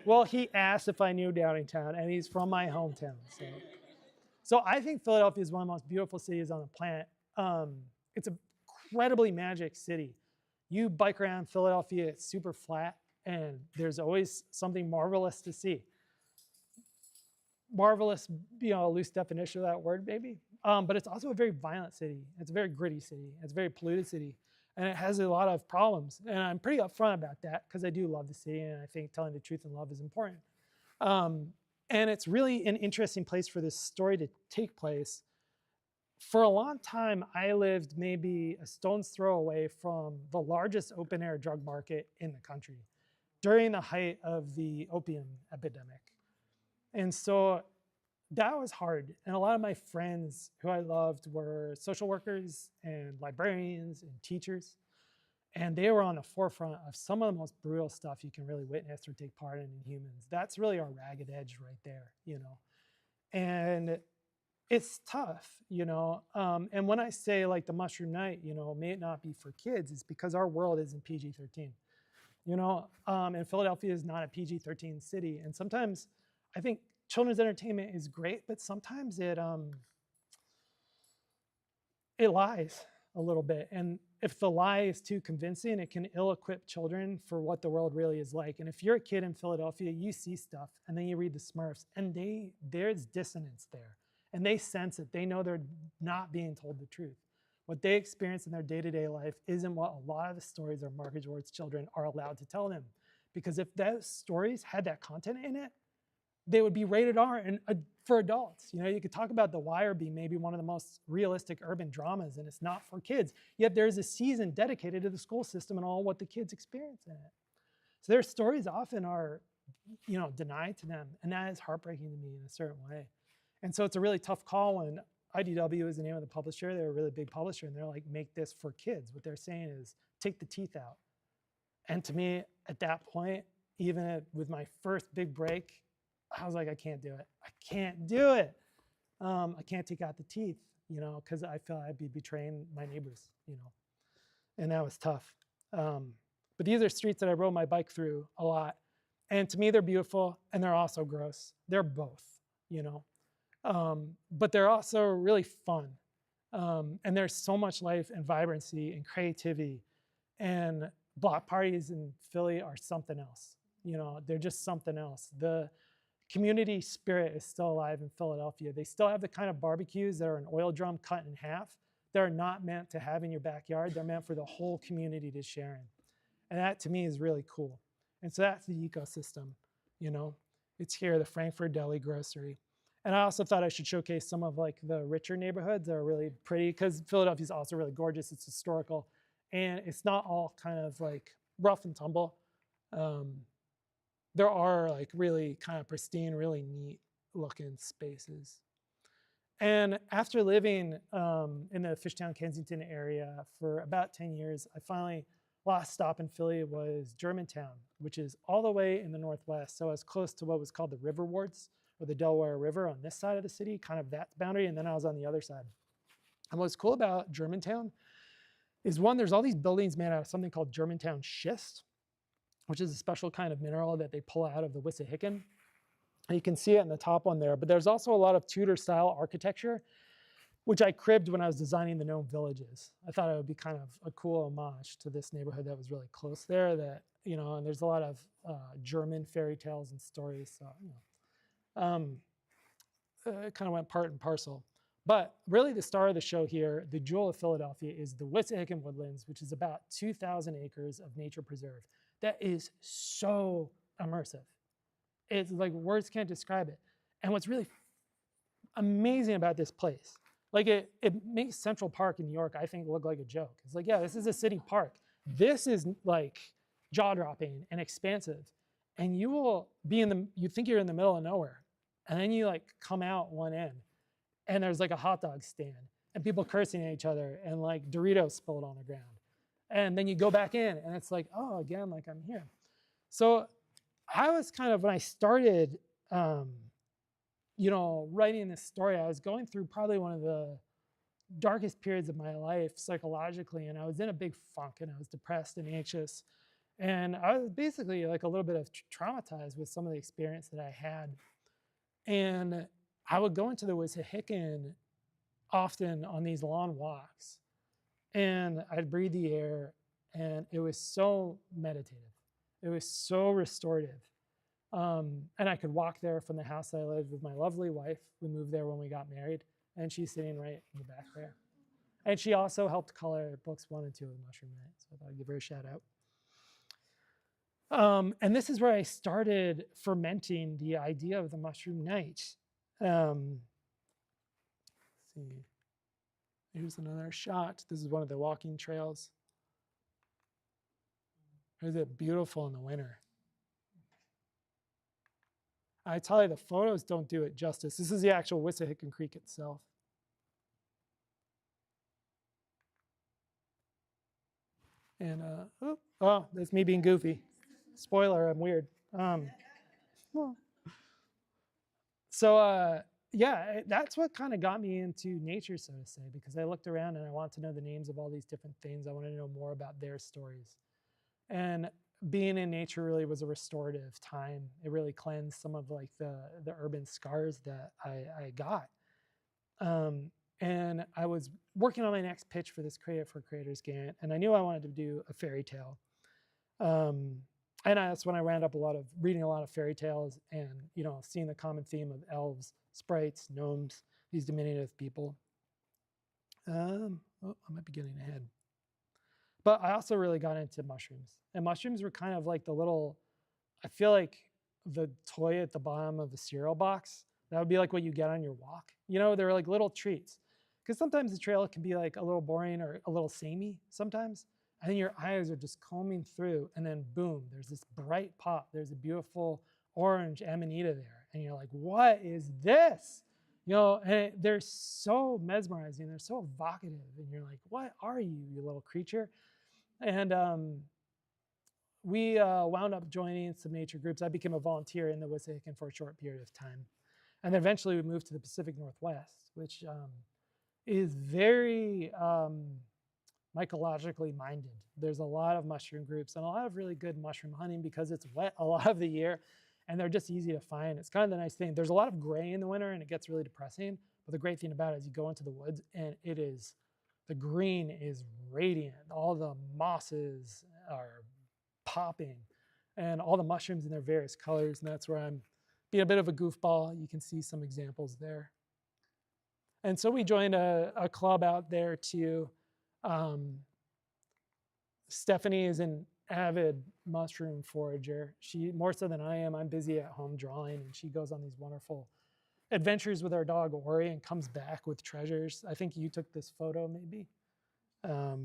Well, he asked if I knew Downingtown, and he's from my hometown. So I think Philadelphia is one of the most beautiful cities on the planet. It's an incredibly magic city. You bike around Philadelphia, it's super flat, and there's always something marvelous to see. Marvelous, a loose definition of that word, maybe. But it's also a very violent city. It's a very gritty city. It's a very polluted city. And it has a lot of problems. And I'm pretty upfront about that because I do love the city, and I think telling the truth and love is important. And it's really an interesting place for this story to take place. For a long time, I lived maybe a stone's throw away from the largest open-air drug market in the country during the height of the opium epidemic. And so that was hard. And a lot of my friends who I loved were social workers and librarians and teachers. And they were on the forefront of some of the most brutal stuff you can really witness or take part in humans. That's really our ragged edge right there, And it's tough, And when I say like the Mushroom Night, may it not be for kids, it's because our world isn't PG-13. And Philadelphia is not a PG-13 city. And sometimes I think children's entertainment is great, but sometimes it lies a little bit. And if the lie is too convincing, it can ill-equip children for what the world really is like. And if you're a kid in Philadelphia, you see stuff, and then you read the Smurfs, and there's dissonance there. And they sense it. They know they're not being told the truth. What they experience in their day-to-day life isn't what a lot of the stories that are marketed towards children are allowed to tell them. Because if those stories had that content in it, they would be rated R and for adults. You could talk about The Wire being maybe one of the most realistic urban dramas, and it's not for kids. Yet there's a season dedicated to the school system and all what the kids experience in it. So their stories often are, denied to them, and that is heartbreaking to me in a certain way. And so it's a really tough call when IDW is the name of the publisher. They're a really big publisher, and they're like, make this for kids. What they're saying is, take the teeth out. And to me, at that point, even with my first big break, I was like, I can't do it. I can't do it. I can't take out the teeth. you know, because I felt I'd be betraying my neighbors, you know, and that was tough. But these are streets that I rode my bike through a lot. And to me, they're beautiful and they're also gross. They're both, you know, but they're also really fun. And there's so much life and vibrancy and creativity. And block parties in Philly are something else. You know, they're just something else. The community spirit is still alive in Philadelphia. They still have the kind of barbecues that are an oil drum cut in half. They're not meant to have in your backyard. They're meant for the whole community to share in. And that to me is really cool. And so that's the ecosystem, you know. It's here, the Frankfurt Deli Grocery. And I also thought I should showcase some of like the richer neighborhoods that are really pretty, because Philadelphia is also really gorgeous. It's historical. And it's not all kind of like rough and tumble. There are like really kind of pristine, really neat looking spaces. And after living in the Fishtown, Kensington area for about 10 years, I finally, last stop in Philly was Germantown, which is all the way in the northwest. So I was close to what was called the River Wards, or the Delaware River on this side of the city, kind of that boundary, and then I was on the other side. And what's cool about Germantown is, one, there's all these buildings made out of something called Germantown schist, which is a special kind of mineral that they pull out of the Wissahickon. And you can see it in the top one there, but there's also a lot of Tudor style architecture, which I cribbed when I was designing the gnome villages. I thought it would be kind of a cool homage to this neighborhood that was really close there, that, you know, and there's a lot of German fairy tales and stories, so, you know, it kind of went part and parcel. But really the star of the show here, the jewel of Philadelphia, is the Wissahickon Woodlands, which is about 2,000 acres of nature preserve. That is so immersive. It's like words can't describe it. And what's really amazing about this place, like it makes Central Park in New York, I think, look like a joke. It's like, yeah, this is a city park. This is like jaw-dropping and expansive. And you will be you think you're in the middle of nowhere. And then you like come out one end and there's like a hot dog stand and people cursing at each other and like Doritos spilled on the ground. And then you go back in and it's like, oh, again, like I'm here. So I was kind of, when I started, you know, writing this story, I was going through probably one of the darkest periods of my life psychologically, and I was in a big funk and I was depressed and anxious. And I was basically like a little bit of traumatized with some of the experience that I had. And I would go into the Wissahickon often on these long walks, and I'd breathe the air, and it was so meditative. It was so restorative. And I could walk there from the house that I lived with my lovely wife. We moved there when we got married, and she's sitting right in the back there. And she also helped color books 1 and 2 of Mushroom Night, so I thought I'd give her a shout out. And this is where I started fermenting the idea of the Mushroom Night. Let's see. Here's another shot. This is one of the walking trails. Is it beautiful in the winter? I tell you, the photos don't do it justice. This is the actual Wissahickon Creek itself. And, oh, that's me being goofy. Spoiler, I'm weird. Yeah, that's what kind of got me into nature, so to say, because I looked around and I wanted to know the names of all these different things. I wanted to know more about their stories. And being in nature really was a restorative time. It really cleansed some of like the urban scars that I got. And I was working on my next pitch for this Creative for Creators grant, and I knew I wanted to do a fairy tale. And that's when I wound up reading a lot of fairy tales and, you know, seeing the common theme of elves, sprites, gnomes, these diminutive people. Oh, I might be getting ahead. But I also really got into mushrooms. And mushrooms were kind of like I feel like the toy at the bottom of a cereal box. That would be like what you get on your walk. You know, they're like little treats. Because sometimes the trail can be like a little boring or a little samey sometimes. And then your eyes are just combing through, and then boom, there's this bright pop. There's a beautiful orange amanita there. And you're like, what is this? You know, and they're so mesmerizing. They're so evocative. And you're like, what are you, you little creature? And we wound up joining some nature groups. I became a volunteer in the Wissahickon for a short period of time. And then eventually we moved to the Pacific Northwest, which is very mycologically minded. There's a lot of mushroom groups and a lot of really good mushroom hunting because it's wet a lot of the year and they're just easy to find. It's kind of the nice thing. There's a lot of gray in the winter and it gets really depressing. But the great thing about it is you go into the woods and the green is radiant. All the mosses are popping and all the mushrooms in their various colors. And that's where I'm being a bit of a goofball. You can see some examples there. And so we joined a club out there too. Stephanie is an avid mushroom forager. She, more so than I am, I'm busy at home drawing, and she goes on these wonderful adventures with our dog Ori and comes back with treasures. I think you took this photo maybe. Oh,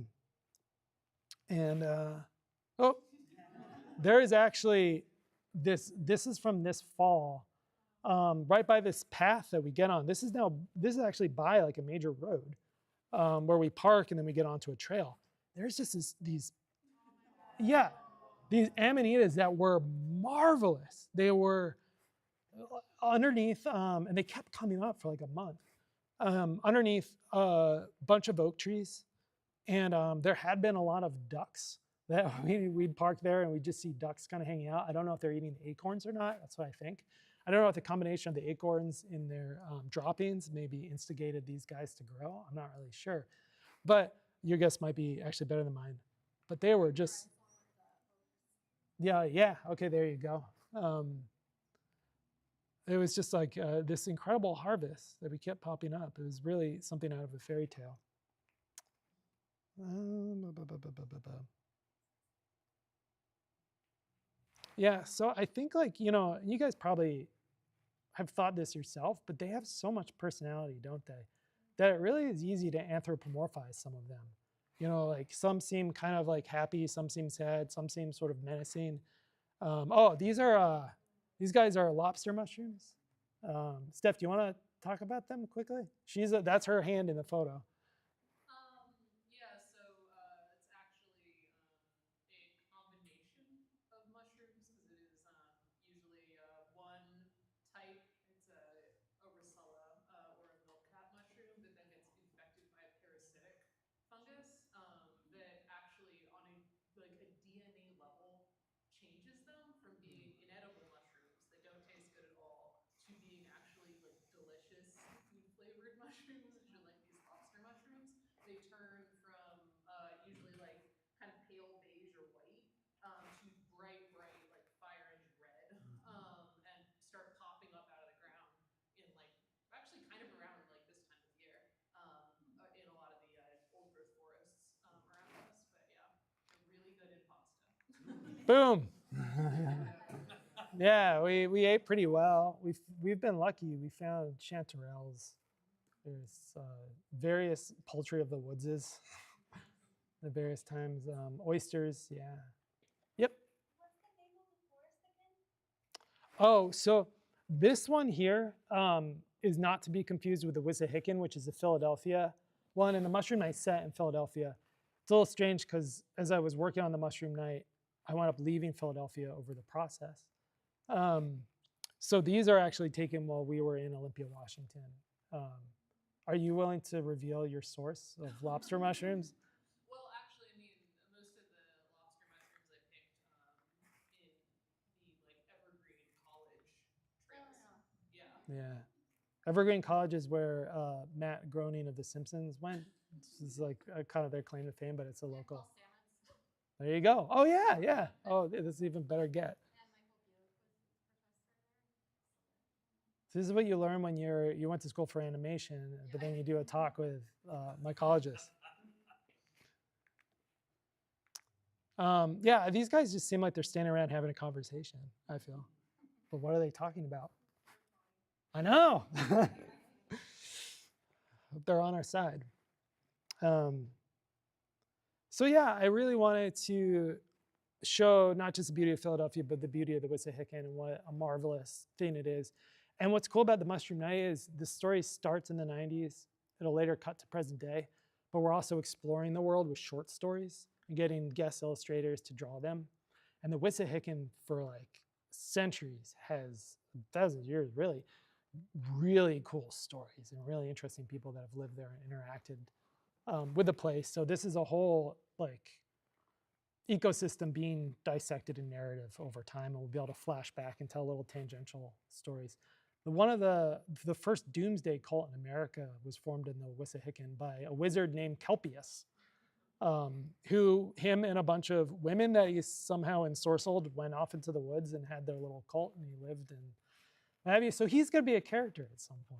there is actually this is from this fall, right by this path that we get on. This is actually by like a major road where we park and then we get onto a trail. There's just these amanitas that were marvelous. They were underneath, and they kept coming up for like a month, underneath a bunch of oak trees. And there had been a lot of ducks that we'd park there and we'd just see ducks kind of hanging out. I don't know if they're eating the acorns or not. That's what I think. I don't know if the combination of the acorns in their droppings maybe instigated these guys to grow. I'm not really sure. But your guess might be actually better than mine. But they were just, yeah, okay, there you go. It was just like this incredible harvest that we kept popping up. It was really something out of a fairy tale. Yeah, so I think like, you know, you guys probably have thought this yourself, but they have so much personality, don't they? That it really is easy to anthropomorphize some of them. You know, like some seem kind of like happy, some seem sad, some seem sort of menacing. Oh, these guys are lobster mushrooms. Steph, do you want to talk about them quickly? That's her hand in the photo. Yeah, so it's actually a combination of mushrooms because it is usually one type. It's a Rosella or a milkcap mushroom that then gets infected by a parasitic fungus that actually on a DNA level changes them from being inedible mushrooms that don't taste good at all to being actually like delicious food flavored mushrooms, which are like these lobster mushrooms. They turn from usually like kind of pale beige or white to bright like fire engine red and start popping up out of the ground in like actually kind of around like this time of year in a lot of the old growth forests around us. But yeah, they're really good in pasta. Boom. Yeah, we ate pretty well. We've been lucky. We found chanterelles. There's various poultry of the woodses at various times. Oysters, yeah. Yep. What's the name of the forest again? Oh, so this one here is not to be confused with the Wissahickon, which is the Philadelphia one, and the mushroom night set in Philadelphia. It's a little strange because as I was working on the mushroom night, I wound up leaving Philadelphia over the process. So these are actually taken while we were in Olympia, Washington. Are you willing to reveal your source of lobster mushrooms? Well, actually, I mean, most of the lobster mushrooms I picked in the like Evergreen College trails. Yeah. Yeah. Evergreen College is where Matt Groening of The Simpsons went. This is like kind of their claim to fame, but it's a local. There you go. Oh, yeah, yeah. Oh, this is even better get. This is what you learn when you went to school for animation, but then you do a talk with mycologists. Yeah, these guys just seem like they're standing around having a conversation, I feel. But what are they talking about? I know. They're on our side. So yeah, I really wanted to show not just the beauty of Philadelphia, but the beauty of the Wissahickon and what a marvelous thing it is. And what's cool about the Mushroom Night is the story starts in the 90s. It'll later cut to present day, but we're also exploring the world with short stories and getting guest illustrators to draw them. And the Wissahickon for like centuries has, thousands of years really, really cool stories and really interesting people that have lived there and interacted with the place. So this is a whole like ecosystem being dissected in narrative over time, and we'll be able to flash back and tell little tangential stories. One of the first doomsday cult in America was formed in the Wissahickon by a wizard named Kelpius, who him and a bunch of women that he somehow ensorcelled went off into the woods and had their little cult, and he lived and what have you. So he's going to be a character at some point.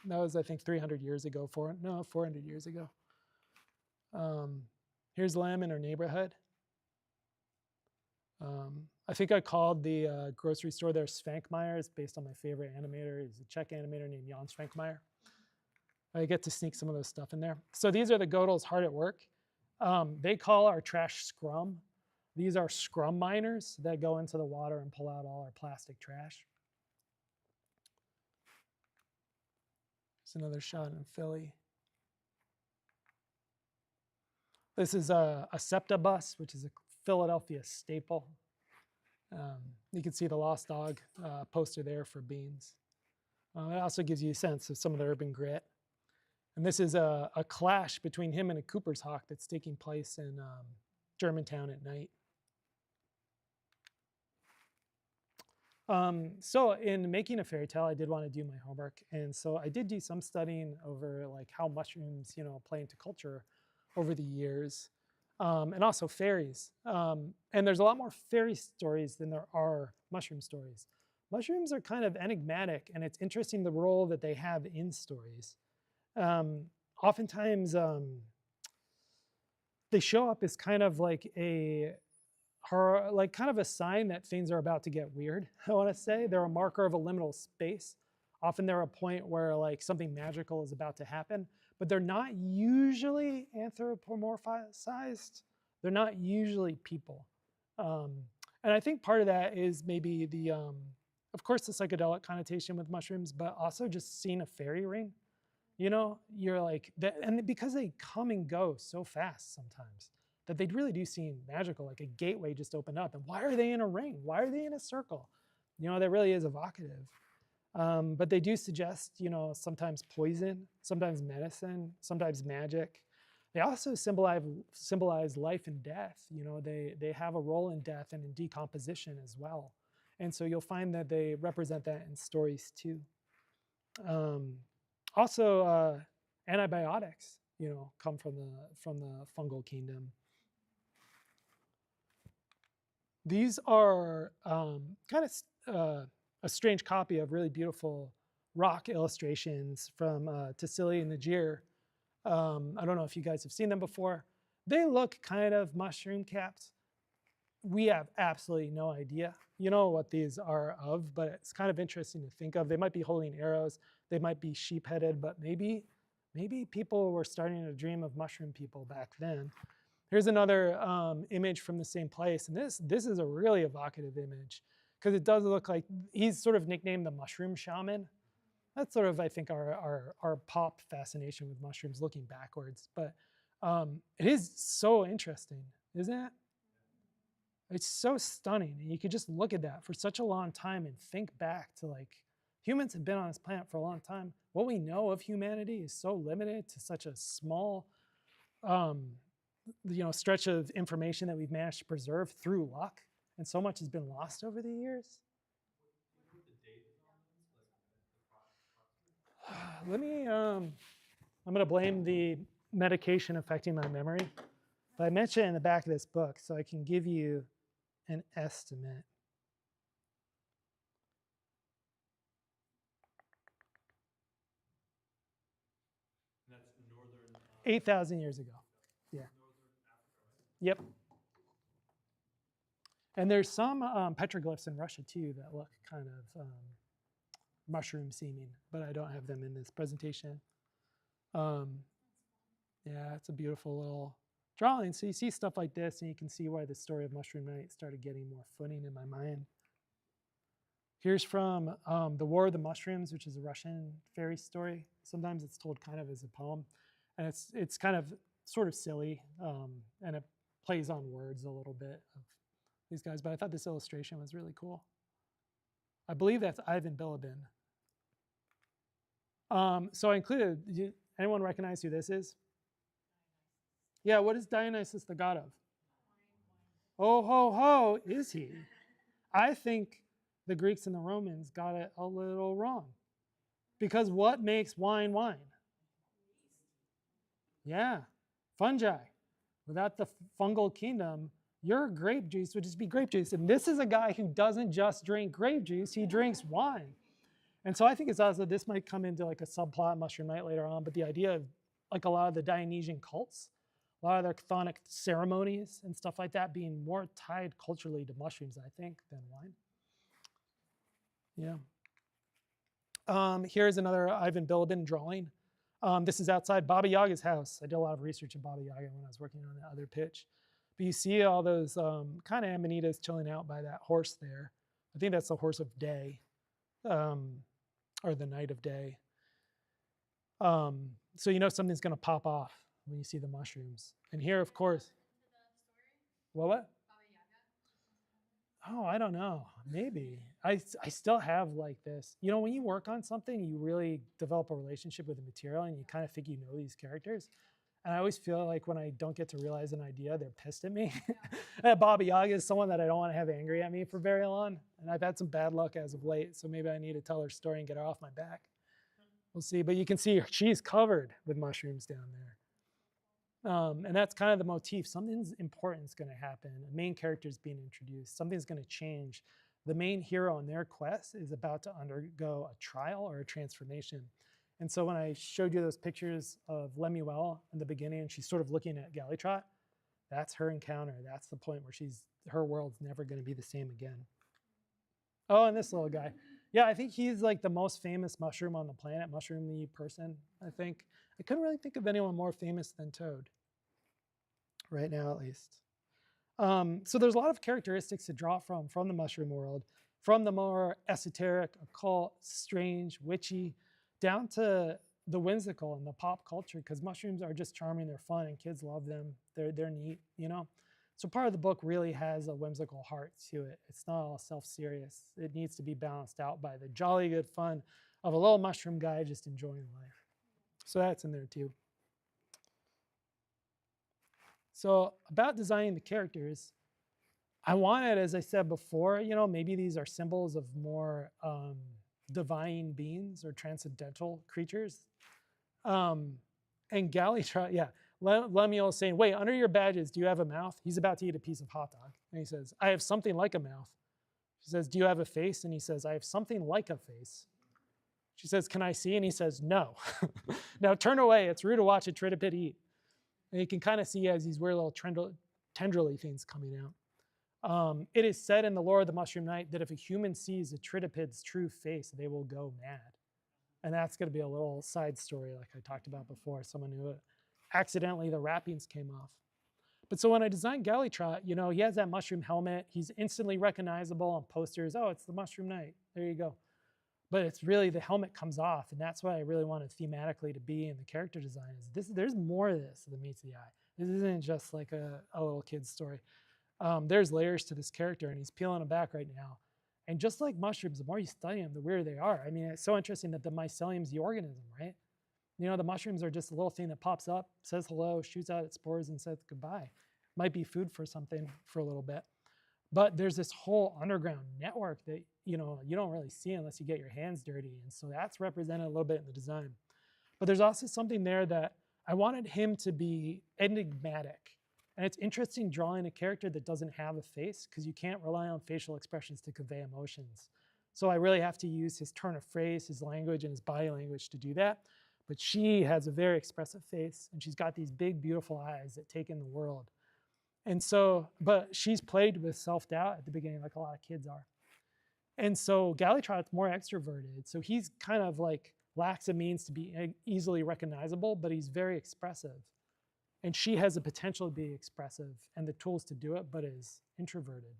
That was, I think, 300 years ago. 400 years ago. Here's Lamb in her neighborhood. I think I called the grocery store there Svankmeyer's based on my favorite animator. He's a Czech animator named Jan Svankmajer. I get to sneak some of those stuff in there. So these are the Godels hard at work. They call our trash scrum. These are scrum miners that go into the water and pull out all our plastic trash. Here's another shot in Philly. This is a SEPTA bus, which is a Philadelphia staple. You can see the Lost Dog poster there for beans. It also gives you a sense of some of the urban grit. And this is a clash between him and a Cooper's hawk that's taking place in Germantown at night. So in making a fairy tale, I did want to do my homework. And so I did do some studying over like how mushrooms, play into culture over the years. And also fairies. And there's a lot more fairy stories than there are mushroom stories. Mushrooms are kind of enigmatic, and it's interesting the role that they have in stories. Oftentimes, they show up as kind of like kind of a sign that things are about to get weird, I want to say. They're a marker of a liminal space. Often they're a point where like something magical is about to happen, but they're not usually anthropomorphized. They're not usually people. And I think part of that is maybe of course, the psychedelic connotation with mushrooms, but also just seeing a fairy ring. You're like, and because they come and go so fast sometimes, that they really do seem magical, like a gateway just opened up. And why are they in a ring? Why are they in a circle? That really is evocative. But they do suggest, sometimes poison, sometimes medicine, sometimes magic. They also symbolize life and death. They have a role in death and in decomposition as well. And so you'll find that they represent that in stories too. Also, antibiotics, come from the fungal kingdom. These are kind of a strange copy of really beautiful rock illustrations from Tassili and Najir. I don't know if you guys have seen them before. They look kind of mushroom capped. We have absolutely no idea, what these are of, but it's kind of interesting to think of. They might be holding arrows. They might be sheep-headed, but maybe people were starting to dream of mushroom people back then. Here's another image from the same place, and this is a really evocative image because it does look like he's sort of nicknamed the mushroom shaman. That's sort of, I think, our pop fascination with mushrooms looking backwards. But it is so interesting, isn't it? It's so stunning. And you could just look at that for such a long time and think back to like, humans have been on this planet for a long time. What we know of humanity is so limited to such a small stretch of information that we've managed to preserve through luck. And so much has been lost over the years. Let me, I'm going to blame the medication affecting my memory. But I mentioned it in the back of this book, so I can give you an estimate. And that's northern. 8,000 years ago. Yeah. Northern Africa, right? Yep. And there's some petroglyphs in Russia too that look kind of mushroom seeming, but I don't have them in this presentation. Yeah, it's a beautiful little drawing. So you see stuff like this, and you can see why the story of Mushroom Night started getting more footing in my mind. Here's from The War of the Mushrooms, which is a Russian fairy story. Sometimes it's told kind of as a poem, and it's kind of sort of silly, and it plays on words a little bit of these guys. But I thought this illustration was really cool. I believe that's Ivan Bilibin. So I included, anyone recognize who this is? Yeah, what is Dionysus the god of? Oh, ho, ho, is he? I think the Greeks and the Romans got it a little wrong. Because what makes wine wine? Yeah, fungi. Without the fungal kingdom, your grape juice would just be grape juice. And this is a guy who doesn't just drink grape juice, he drinks wine. And so I think it's also, this might come into like a subplot Mushroom Night later on, but the idea of like a lot of the Dionysian cults, a lot of their chthonic ceremonies and stuff like that being more tied culturally to mushrooms, I think, than wine. Yeah. Here's another Ivan Bilibin drawing. This is outside Baba Yaga's house. I did a lot of research on Baba Yaga when I was working on the other pitch. But you see all those kind of amanitas chilling out by that horse there. I think that's the horse of day, or the night of day. So you know something's going to pop off when you see the mushrooms. And here, of course, what? Oh, I don't know. Maybe. I still have like this. You know, when you work on something, you really develop a relationship with the material and you kind of think you know these characters. And I always feel like when I don't get to realize an idea, they're pissed at me. Baba Yaga is someone that I don't want to have angry at me for very long. And I've had some bad luck as of late, so maybe I need to tell her story and get her off my back. We'll see. But you can see she's covered with mushrooms down there. And that's kind of the motif. Something's important is going to happen. A main character is being introduced. Something's going to change. The main hero on their quest is about to undergo a trial or a transformation. And so when I showed you those pictures of Lemuel in the beginning, and she's sort of looking at Gallitrot, that's her encounter. That's the point where her world's never going to be the same again. Oh, and this little guy. Yeah, I think he's like the most famous mushroom on the planet, mushroomy person, I think. I couldn't really think of anyone more famous than Toad, right now at least. So there's a lot of characteristics to draw from the mushroom world, from the more esoteric, occult, strange, witchy, down to the whimsical and the pop culture, because mushrooms are just charming, they're fun, and kids love them. They're neat, you know? So part of the book really has a whimsical heart to it. It's not all self-serious. It needs to be balanced out by the jolly good fun of a little mushroom guy just enjoying life. So that's in there too. So about designing the characters, I wanted, as I said before, you know, maybe these are symbols of more divine beings or transcendental creatures. And Gallitrot, yeah, Lemuel is saying, wait, under your badges, do you have a mouth? He's about to eat a piece of hot dog. And he says, I have something like a mouth. She says, do you have a face? And he says, I have something like a face. She says, can I see? And he says, no. Now turn away. It's rude to watch a tritopid eat. And you can kind of see as these weird little tendrily things coming out. It is said in the lore of the Mushroom Night that if a human sees a tritopid's true face, they will go mad. And that's going to be a little side story like I talked about before. Someone who accidentally the wrappings came off. But so when I designed Gallitrot, you know, he has that mushroom helmet. He's instantly recognizable on posters. Oh, it's the Mushroom Night. There you go. But it's really the helmet comes off, and that's what I really wanted thematically to be in the character design. Is there's more of this than meets the eye. This isn't just like a little kid's story. There's layers to this character, and he's peeling them back right now. And just like mushrooms, the more you study them, the weirder they are. I mean, it's so interesting that the mycelium's the organism, right? You know, the mushrooms are just a little thing that pops up, says hello, shoots out its spores, and says goodbye. Might be food for something for a little bit. But there's this whole underground network that, you know, you don't really see unless you get your hands dirty. And so that's represented a little bit in the design. But there's also something there that I wanted him to be enigmatic. And it's interesting drawing a character that doesn't have a face because you can't rely on facial expressions to convey emotions. So I really have to use his turn of phrase, his language, and his body language to do that. But she has a very expressive face, and she's got these big, beautiful eyes that take in the world. And so, but she's plagued with self-doubt at the beginning, like a lot of kids are. And so Gallitrot's more extroverted. So he's kind of like lacks a means to be easily recognizable, but he's very expressive. And she has the potential to be expressive and the tools to do it, but is introverted.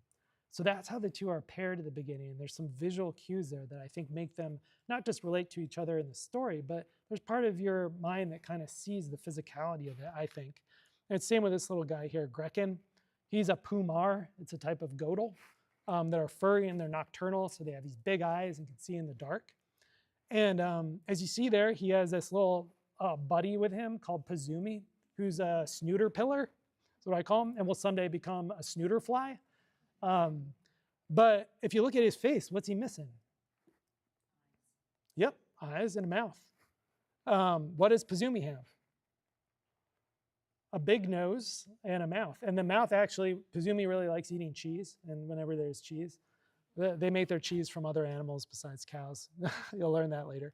So that's how the two are paired at the beginning. And there's some visual cues there that I think make them not just relate to each other in the story, but there's part of your mind that kind of sees the physicality of it, I think. And it's same with this little guy here, Grekken. He's a pumar. It's a type of godel that are furry and they're nocturnal, so they have these big eyes and can see in the dark. And as you see there, he has this little buddy with him called Pazumi, who's a snooter pillar. That's what I call him, and will someday become a snooter fly. But if you look at his face, what's he missing? Yep, eyes and a mouth. What does Pazumi have? A big nose and a mouth. And the mouth actually, Pazumi really likes eating cheese, and whenever there's cheese, they make their cheese from other animals besides cows. You'll learn that later.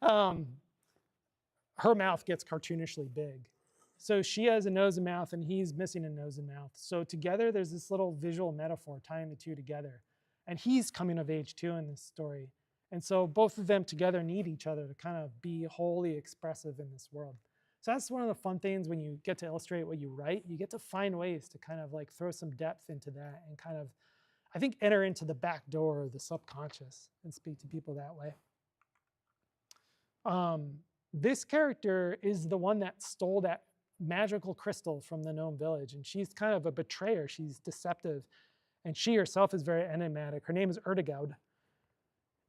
Her mouth gets cartoonishly big. So she has a nose and mouth, and he's missing a nose and mouth. So together, there's this little visual metaphor tying the two together. And he's coming of age too in this story. And so both of them together need each other to kind of be wholly expressive in this world. So that's one of the fun things when you get to illustrate what you write. You get to find ways to kind of like throw some depth into that and kind of, I think, enter into the back door of the subconscious and speak to people that way. This character is the one that stole that magical crystal from the gnome village, and she's kind of a betrayer. She's deceptive, and she herself is very enigmatic. Her name is Erdegaud.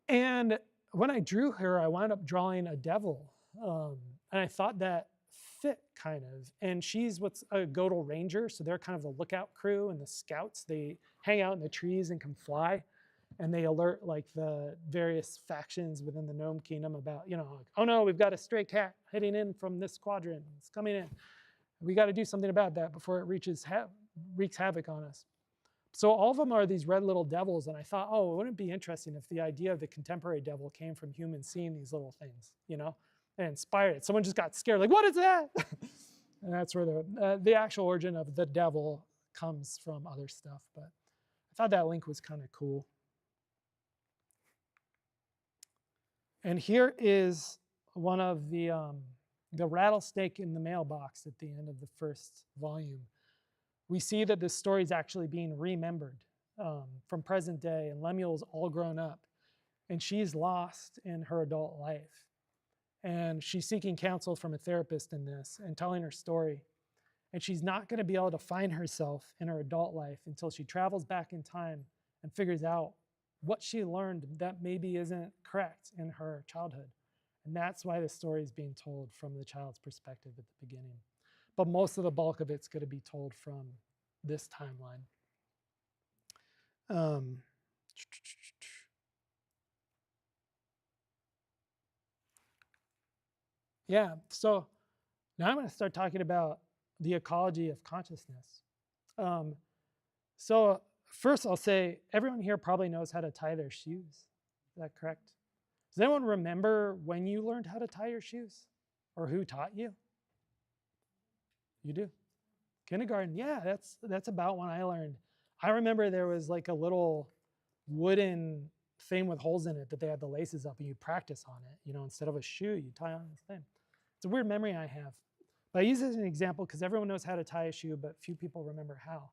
And when I drew her, I wound up drawing a devil, and I thought that fit kind of. And she's what's a Godel ranger, so they're kind of the lookout crew and the scouts. They hang out in the trees and can fly, and they alert like the various factions within the gnome kingdom about, you know, like, oh no, we've got a stray cat heading in from this quadrant. It's coming in. We got to do something about that before it wreaks havoc on us. So all of them are these red little devils, and I thought, oh, wouldn't it be interesting if the idea of the contemporary devil came from humans seeing these little things, you know, and inspired it. Someone just got scared, like, what is that? And that's where the actual origin of the devil comes from other stuff. But I thought that link was kind of cool. And here is one of the rattlesnake in the mailbox at the end of the first volume. We see that this story is actually being remembered from present day, and Lemuel's all grown up, and she's lost in her adult life. And she's seeking counsel from a therapist in this and telling her story. And she's not going to be able to find herself in her adult life until she travels back in time and figures out what she learned that maybe isn't correct in her childhood. And that's why the story is being told from the child's perspective at the beginning. But most of the bulk of it's going to be told from this timeline. Yeah, so now I'm going to start talking about the ecology of consciousness. So first I'll say, everyone here probably knows how to tie their shoes. Is that correct? Does anyone remember when you learned how to tie your shoes? Or who taught you? You do? Kindergarten, yeah, that's about when I learned. I remember there was like a little wooden thing with holes in it that they had the laces up and you practice on it. You know, instead of a shoe, you tie on this thing. It's a weird memory I have. But I use it as an example because everyone knows how to tie a shoe, but few people remember how.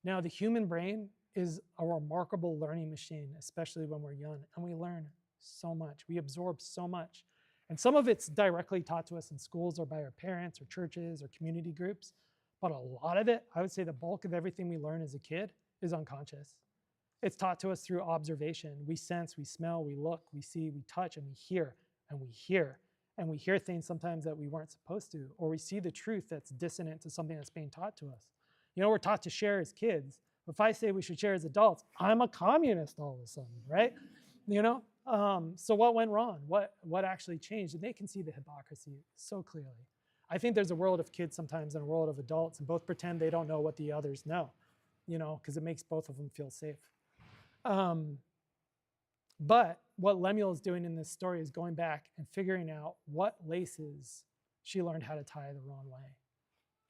Now, the human brain is a remarkable learning machine, especially when we're young, and we learn so much. We absorb so much. And some of it's directly taught to us in schools or by our parents or churches or community groups. But a lot of it, I would say the bulk of everything we learn as a kid is unconscious. It's taught to us through observation. We sense, we smell, we look, we see, we touch, and we hear, and we hear. And we hear things sometimes that we weren't supposed to, or we see the truth that's dissonant to something that's being taught to us. You know, we're taught to share as kids. If I say we should share as adults, I'm a communist all of a sudden, right? You know? So what went wrong? What actually changed? And they can see the hypocrisy so clearly. I think there's a world of kids sometimes and a world of adults, and both pretend they don't know what the others know, you know, because it makes both of them feel safe. But what Lemuel is doing in this story is going back and figuring out what laces she learned how to tie the wrong way.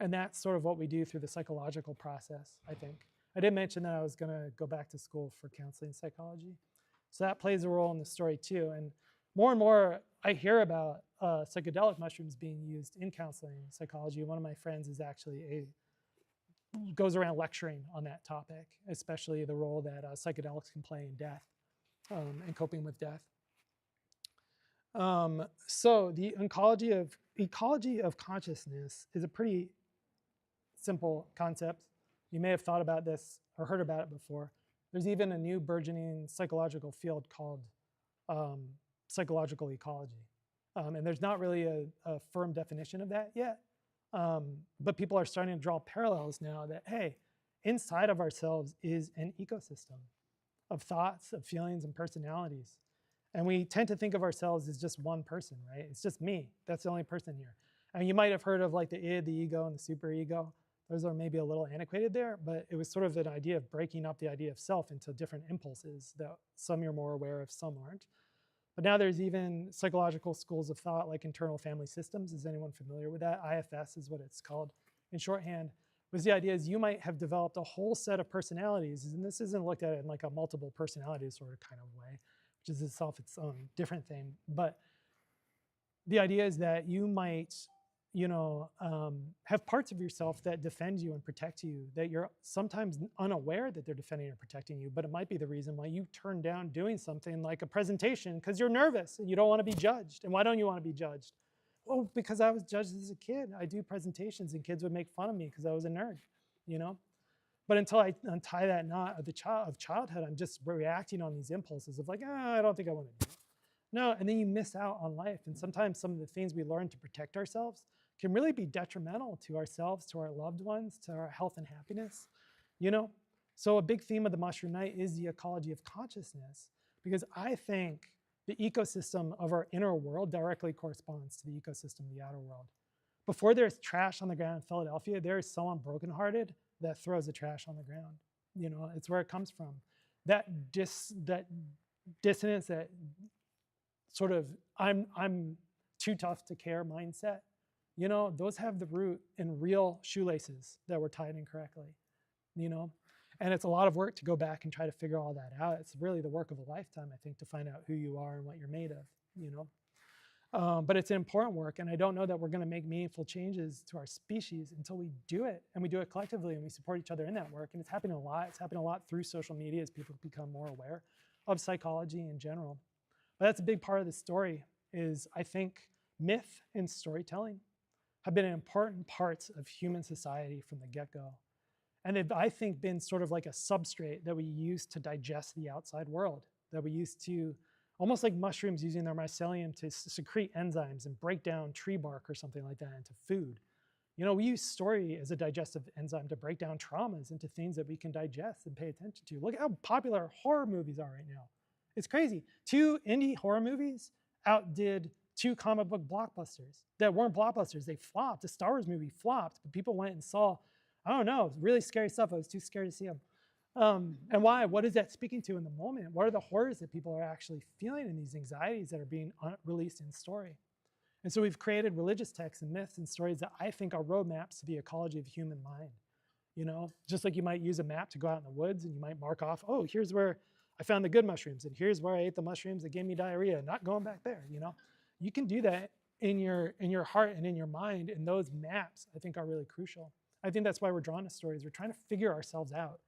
And that's sort of what we do through the psychological process, I think. I did mention that I was going to go back to school for counseling psychology. So that plays a role in the story too. And more I hear about psychedelic mushrooms being used in counseling psychology. One of my friends is actually goes around lecturing on that topic, especially the role that psychedelics can play in death and coping with death. So the ecology of consciousness is a pretty simple concept. You may have thought about this or heard about it before. There's even a new burgeoning psychological field called psychological ecology. And there's not really a firm definition of that yet. But people are starting to draw parallels now that, hey, inside of ourselves is an ecosystem of thoughts, of feelings, and personalities. And we tend to think of ourselves as just one person, right? It's just me. That's the only person here. And you might have heard of like the id, the ego, and the superego. Those are maybe a little antiquated there, but it was sort of an idea of breaking up the idea of self into different impulses that some you're more aware of, some aren't. But now there's even psychological schools of thought like internal family systems. Is anyone familiar with that? IFS is what it's called in shorthand. Was the idea is you might have developed a whole set of personalities, and this isn't looked at in like a multiple personality disorder kind of way, which is itself its own different thing. But the idea is that you might, have parts of yourself that defend you and protect you, that you're sometimes unaware that they're defending or protecting you, but it might be the reason why you turn down doing something like a presentation because you're nervous and you don't want to be judged. And why don't you want to be judged? Well, because I was judged as a kid. I do presentations and kids would make fun of me because I was a nerd, But until I untie that knot of childhood, I'm just reacting on these impulses of like, I don't think I want to do it. No, and then you miss out on life. And sometimes some of the things we learn to protect ourselves can really be detrimental to ourselves, to our loved ones, to our health and happiness, So a big theme of the Mushroom Night is the ecology of consciousness, because I think the ecosystem of our inner world directly corresponds to the ecosystem of the outer world. Before there's trash on the ground in Philadelphia, there is someone brokenhearted that throws the trash on the ground. It's where it comes from. That dissonance, that sort of I'm too tough to care mindset, those have the root in real shoelaces that were tied incorrectly, And it's a lot of work to go back and try to figure all that out. It's really the work of a lifetime, I think, to find out who you are and what you're made of, But it's an important work, and I don't know that we're going to make meaningful changes to our species until we do it, and we do it collectively, and we support each other in that work. And it's happening a lot. It's happening a lot through social media as people become more aware of psychology in general. But that's a big part of the story is, I think, myth and storytelling have been important parts of human society from the get-go. And they've, I think, been sort of like a substrate that we use to digest the outside world, that we used to, almost like mushrooms using their mycelium to secrete enzymes and break down tree bark or something like that into food. We use story as a digestive enzyme to break down traumas into things that we can digest and pay attention to. Look at how popular horror movies are right now. It's crazy. 2 indie horror movies outdid 2 comic book blockbusters that weren't blockbusters. They flopped. The Star Wars movie flopped, but people went and saw, I don't know, really scary stuff. I was too scared to see them. And why? What is that speaking to in the moment? What are the horrors that people are actually feeling and these anxieties that are being released in story? And so we've created religious texts and myths and stories that I think are roadmaps to the ecology of human mind. Just like you might use a map to go out in the woods and you might mark off, oh, here's where I found the good mushrooms, and here's where I ate the mushrooms that gave me diarrhea, not going back there, You can do that in your heart and in your mind, and those maps, I think, are really crucial. I think that's why we're drawn to stories. We're trying to figure ourselves out.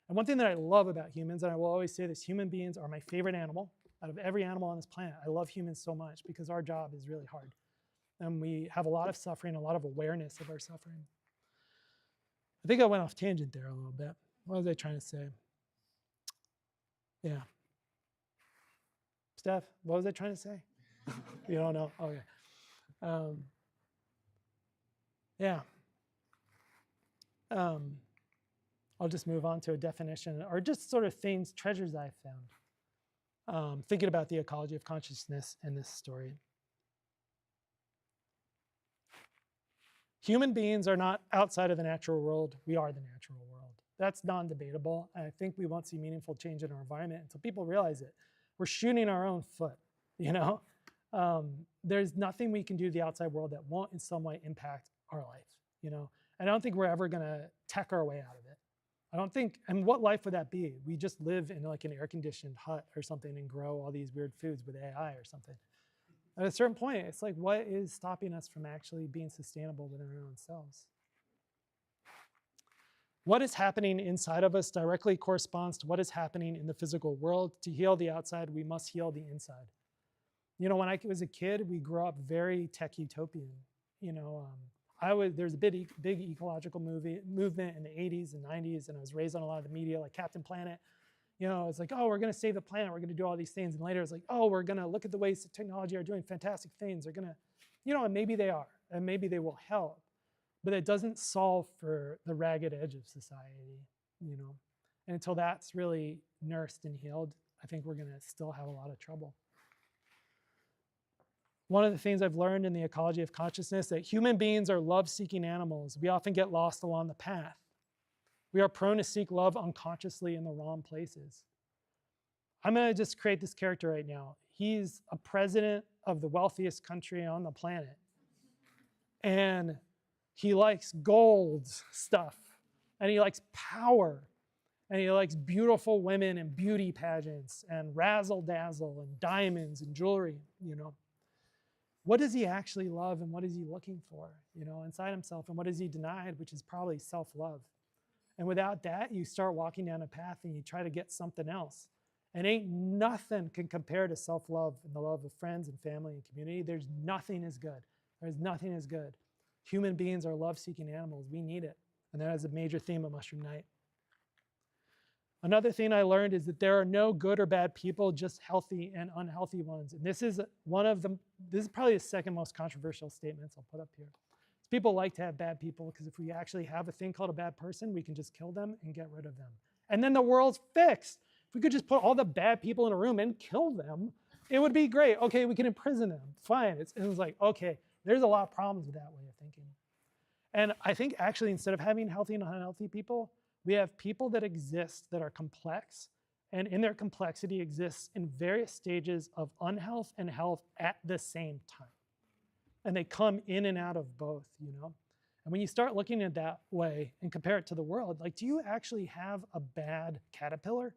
And one thing that I love about humans, and I will always say this, human beings are my favorite animal. Out of every animal on this planet, I love humans so much because our job is really hard. And we have a lot of suffering, a lot of awareness of our suffering. I think I went off tangent there a little bit. What was I trying to say? Yeah. Steph, what was I trying to say? You don't know? Okay. Yeah. I'll just move on to a definition, or just sort of things, treasures I've found, thinking about the ecology of consciousness in this story. Human beings are not outside of the natural world. We are the natural world. That's non-debatable. And I think we won't see meaningful change in our environment until people realize it. We're shooting our own foot, There's nothing we can do to the outside world that won't in some way impact our life, And I don't think we're ever going to tech our way out of it. I don't think, and what life would that be? We just live in like an air-conditioned hut or something and grow all these weird foods with AI or something. At a certain point, it's like, what is stopping us from actually being sustainable within our own selves? What is happening inside of us directly corresponds to what is happening in the physical world. To heal the outside, we must heal the inside. When I was a kid, we grew up very tech utopian. There's a big ecological movement in the 80s and 90s, and I was raised on a lot of the media like Captain Planet, You know, it's like, oh, we're going to save the planet. We're going to do all these things. And later it's like, oh, we're going to look at the ways that technology are doing fantastic things. They're going to, you know, and maybe they are, and maybe they will help. But it doesn't solve for the ragged edge of society, you know. And until that's really nursed and healed, I think we're going to still have a lot of trouble. One of the things I've learned in the ecology of consciousness that human beings are love-seeking animals. We often get lost along the path. We are prone to seek love unconsciously in the wrong places. I'm going to just create this character right now. He's a president of the wealthiest country on the planet. And he likes gold stuff. And he likes power. And he likes beautiful women and beauty pageants and razzle-dazzle and diamonds and jewelry, you know. What does he actually love and what is he looking for, you know, inside himself? And what has he denied, which is probably self-love. And without that, you start walking down a path and you try to get something else. And ain't nothing can compare to self-love and the love of friends and family and community. There's nothing as good. There's nothing as good. Human beings are love-seeking animals. We need it. And that is a major theme of Mushroom Night. Another thing I learned is that there are no good or bad people, just healthy and unhealthy ones. And this is probably the second most controversial statements I'll put up here. People like to have bad people because if we actually have a thing called a bad person, we can just kill them and get rid of them. And then the world's fixed. If we could just put all the bad people in a room and kill them, it would be great. Okay, we can imprison them. Fine. It was like, okay, there's a lot of problems with that way of thinking. And I think actually instead of having healthy and unhealthy people, we have people that exist that are complex, and in their complexity exists in various stages of unhealth and health at the same time. And they come in and out of both, you know? And when you start looking at it that way and compare it to the world, like, do you actually have a bad caterpillar?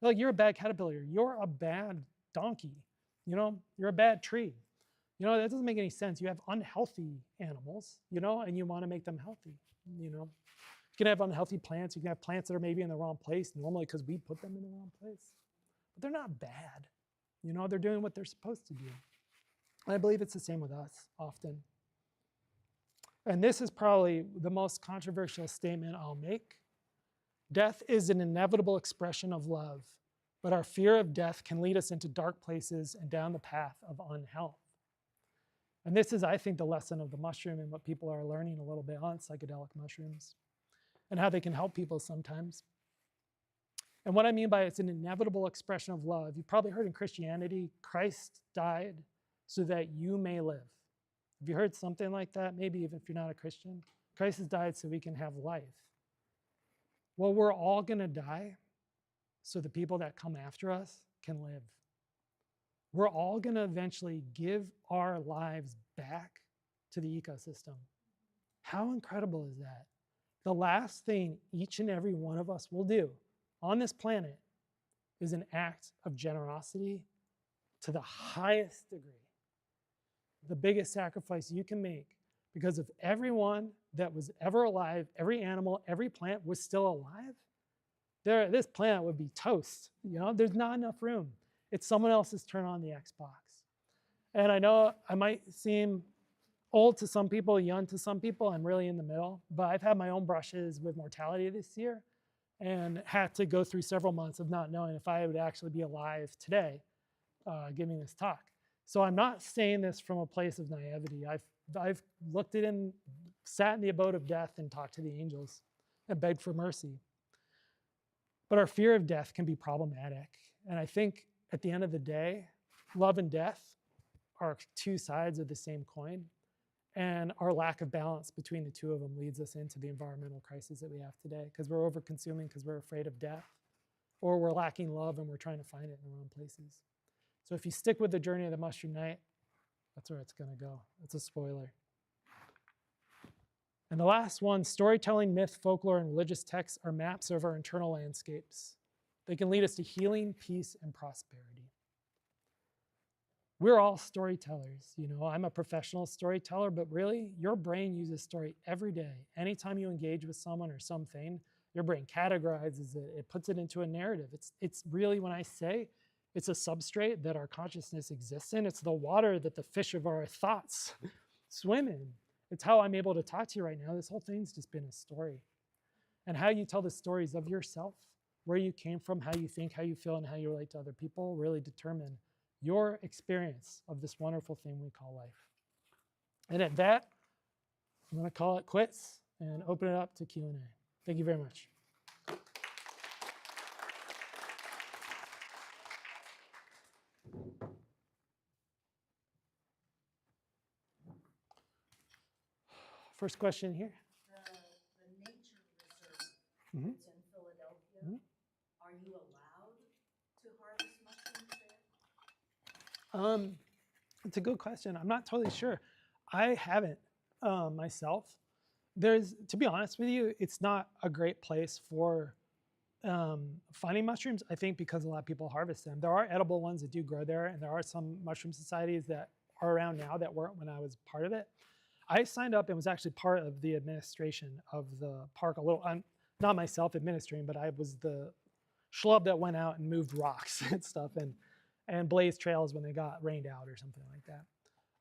Like, you're a bad caterpillar. You're a bad donkey. You know, you're a bad tree. You know, that doesn't make any sense. You have unhealthy animals, you know, and you want to make them healthy, you know? You can have unhealthy plants. You can have plants that are maybe in the wrong place, normally because we put them in the wrong place. But they're not bad. You know, they're doing what they're supposed to do. And I believe it's the same with us often. And this is probably the most controversial statement I'll make. Death is an inevitable expression of love, but our fear of death can lead us into dark places and down the path of unhealth. And this is, I think, the lesson of the mushroom and what people are learning a little bit on psychedelic mushrooms and how they can help people sometimes. And what I mean by it's an inevitable expression of love, you've probably heard in Christianity, Christ died so that you may live. Have you heard something like that? Maybe even if you're not a Christian. Christ has died so we can have life. Well, we're all going to die so the people that come after us can live. We're all going to eventually give our lives back to the ecosystem. How incredible is that? The last thing each and every one of us will do on this planet is an act of generosity to the highest degree. The biggest sacrifice you can make, because if everyone that was ever alive, every animal, every plant was still alive, this planet would be toast. You know, there's not enough room. It's someone else's turn on the Xbox. And I know I might seem old to some people, young to some people. I'm really in the middle. But I've had my own brushes with mortality this year and had to go through several months of not knowing if I would actually be alive today giving this talk. So I'm not saying this from a place of naivety. I've looked at it and sat in the abode of death and talked to the angels and begged for mercy. But our fear of death can be problematic. And I think at the end of the day, love and death are two sides of the same coin. And our lack of balance between the two of them leads us into the environmental crisis that we have today, because we're over-consuming because we're afraid of death, or we're lacking love and we're trying to find it in the wrong places. So if you stick with the journey of the Mushroom Night, that's where it's going to go. It's a spoiler. And the last one, storytelling, myth, folklore, and religious texts are maps of our internal landscapes. They can lead us to healing, peace, and prosperity. We're all storytellers. You know, I'm a professional storyteller, but really, your brain uses story every day. Anytime you engage with someone or something, your brain categorizes it. It puts it into a narrative. It's really, when I say, it's a substrate that our consciousness exists in. It's the water that the fish of our thoughts swim in. It's how I'm able to talk to you right now. This whole thing's just been a story. And how you tell the stories of yourself where you came from, how you think, how you feel, and how you relate to other people really determine your experience of this wonderful thing we call life. And at that, I'm going to call it quits and open it up to Q&A. Thank you very much. First question here. The nature reserve Mhm. that's in Philadelphia, Mhm. are you allowed to harvest mushrooms there? It's a good question. I'm not totally sure. I haven't myself. To be honest with you, it's not a great place for finding mushrooms, I think, because a lot of people harvest them. There are edible ones that do grow there, and there are some mushroom societies that are around now that weren't when I was part of it. I signed up and was actually part of the administration of the park a little. I'm not myself administering, but I was the schlub that went out and moved rocks and stuff and blazed trails when they got rained out or something like that.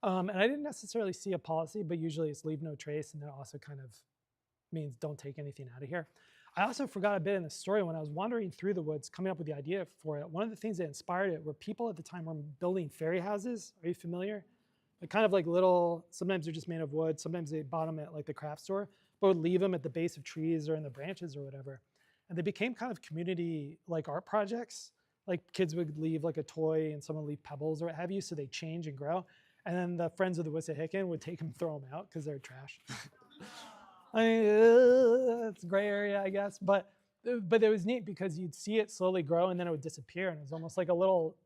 And I didn't necessarily see a policy, but usually it's leave no trace, and that also kind of means don't take anything out of here. I also forgot a bit in the story when I was wandering through the woods, coming up with the idea for it. One of the things that inspired it were people at the time were building fairy houses. Are you familiar? They're kind of like little, sometimes they're just made of wood, sometimes they bought them at like the craft store, but would leave them at the base of trees or in the branches or whatever. And they became kind of community like art projects. Like kids would leave like a toy and someone would leave pebbles or what have you, so they change and grow. And then the friends of the Wissahickon would take them, throw them out because they're trash. I mean, it's a gray area, I guess. But it was neat because you'd see it slowly grow and then it would disappear. And it was almost like a little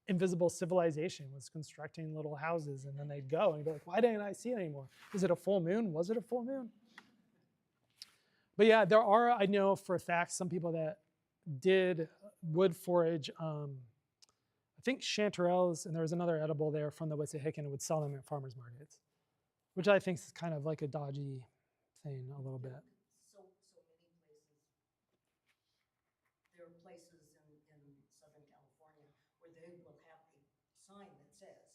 invisible civilization was constructing little houses, and then they'd go and you'd be like, why didn't I see it anymore? Is it a full moon? Was it a full moon? But yeah, there are, I know for a fact, some people that did wood forage, I think chanterelles, and there was another edible there from the Wissahickon, and would sell them at farmers markets, which I think is kind of like a dodgy thing a little bit. So many places. There are places in Southern California where they will have a sign that says,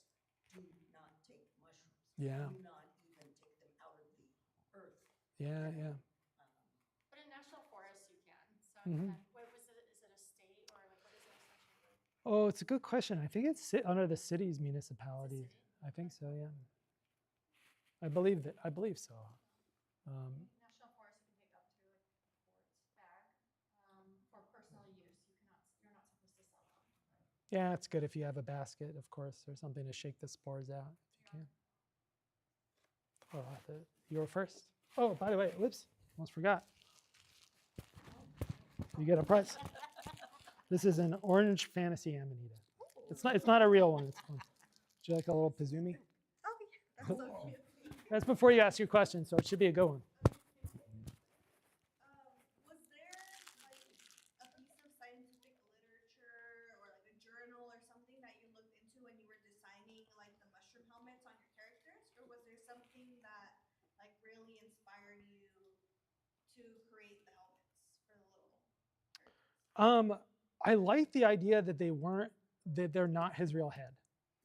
do not take mushrooms. Yeah. Do not even take them out of the earth. Yeah, yeah. But in national forests, you can. So Mhm. what was it? Is it a state or like what is it essentially? Oh, it's a good question. I think it's under the city's municipalities. I think so, yeah. I believe so. National forest, you can take up to like a quart's bag for personal use. You're not supposed to sell them. Yeah, it's good if you have a basket, of course, or something to shake the spores out if you can. Oh, you were first. Oh, by the way, whoops, almost forgot. You get a prize. This is an orange fantasy amanita. It's not a real one. It's fun. Would you like a little pizumi? Oh, that's so cute. That's before you ask your question, so it should be a good one. Was there like a piece of scientific literature or like a journal or something that you looked into when you were designing like the mushroom helmets on your characters, or was there something that like really inspired you to create the helmets for the little characters? I like the idea that they're not his real head.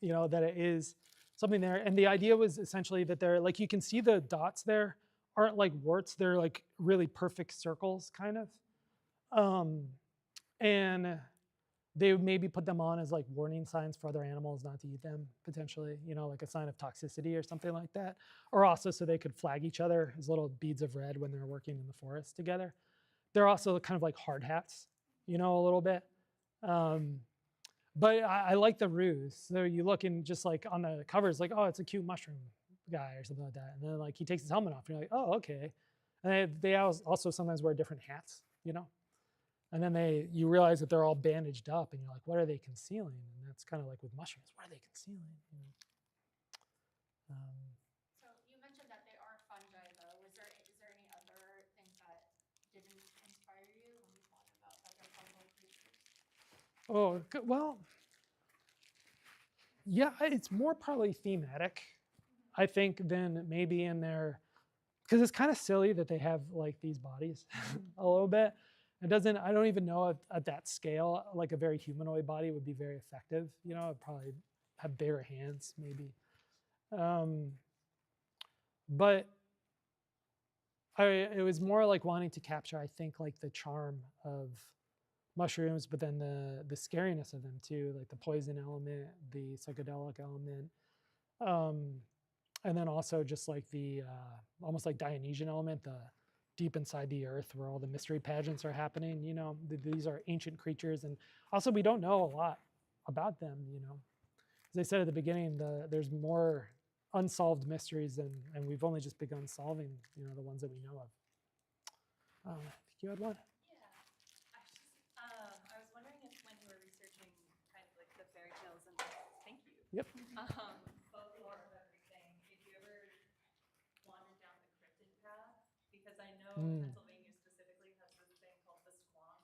You know, that it is something there. And the idea was essentially that they're like, you can see the dots there aren't like warts, they're like really perfect circles, kind of. And they would maybe put them on as like warning signs for other animals not to eat them, potentially, you know, like a sign of toxicity or something like that. Or also so they could flag each other as little beads of red when they're working in the forest together. They're also kind of like hard hats, you know, a little bit. But I like the ruse. So you look and just like on the covers, like, oh, it's a cute mushroom guy or something like that. And then like he takes his helmet off and you're like, oh, okay. And they also sometimes wear different hats, you know? And then you realize that they're all bandaged up and you're like, what are they concealing? And that's kind of like with mushrooms, what are they concealing? You know? So you mentioned that they are fungi, though. Is there any other things that didn't inspire you when you thought about that they're fungal creatures? Oh, well, yeah, it's more probably thematic, I think, than maybe in their, because it's kind of silly that they have like these bodies a little bit. I don't even know at that scale, like a very humanoid body would be very effective. You know, it'd probably have bigger hands maybe. But it was more like wanting to capture, I think, like the charm of mushrooms, but then the scariness of them too, like the poison element, the psychedelic element, and then also just like the almost like Dionysian element, the deep inside the earth where all the mystery pageants are happening. You know, these are ancient creatures, and also we don't know a lot about them. You know, as I said at the beginning, there's more unsolved mysteries, and we've only just begun solving, you know, the ones that we know of. I think you had one. I was wondering if when you were researching kind of like the fairy tales and thank you. Yep. Folklore of everything, if you ever wandered down the cryptid path, because I know Pennsylvania specifically has this thing called the squonk,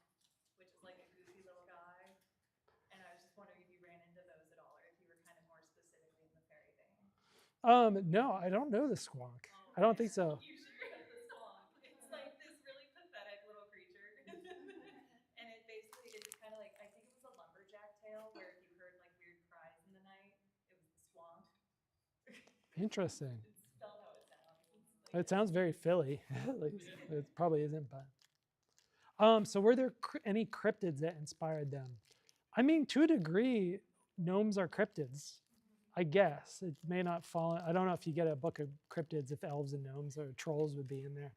which is like a goofy little guy. And I was just wondering if you ran into those at all, or if you were kind of more specifically in the fairy vein. No, I don't know the squonk. Oh, I don't think so. You should read the squonk. It's like this really pathetic little creature. And it basically, it's kind of like, I think it was a lumberjack tale where if you heard like weird cries in the night, it was the squonk. Interesting. It's spelled how it sounds. It's like It sounds very Philly, at least. It probably isn't, but. So were there any cryptids that inspired them? I mean, to a degree, gnomes are cryptids, I guess. It may not fall. I don't know if you get a book of cryptids, if elves and gnomes or trolls would be in there.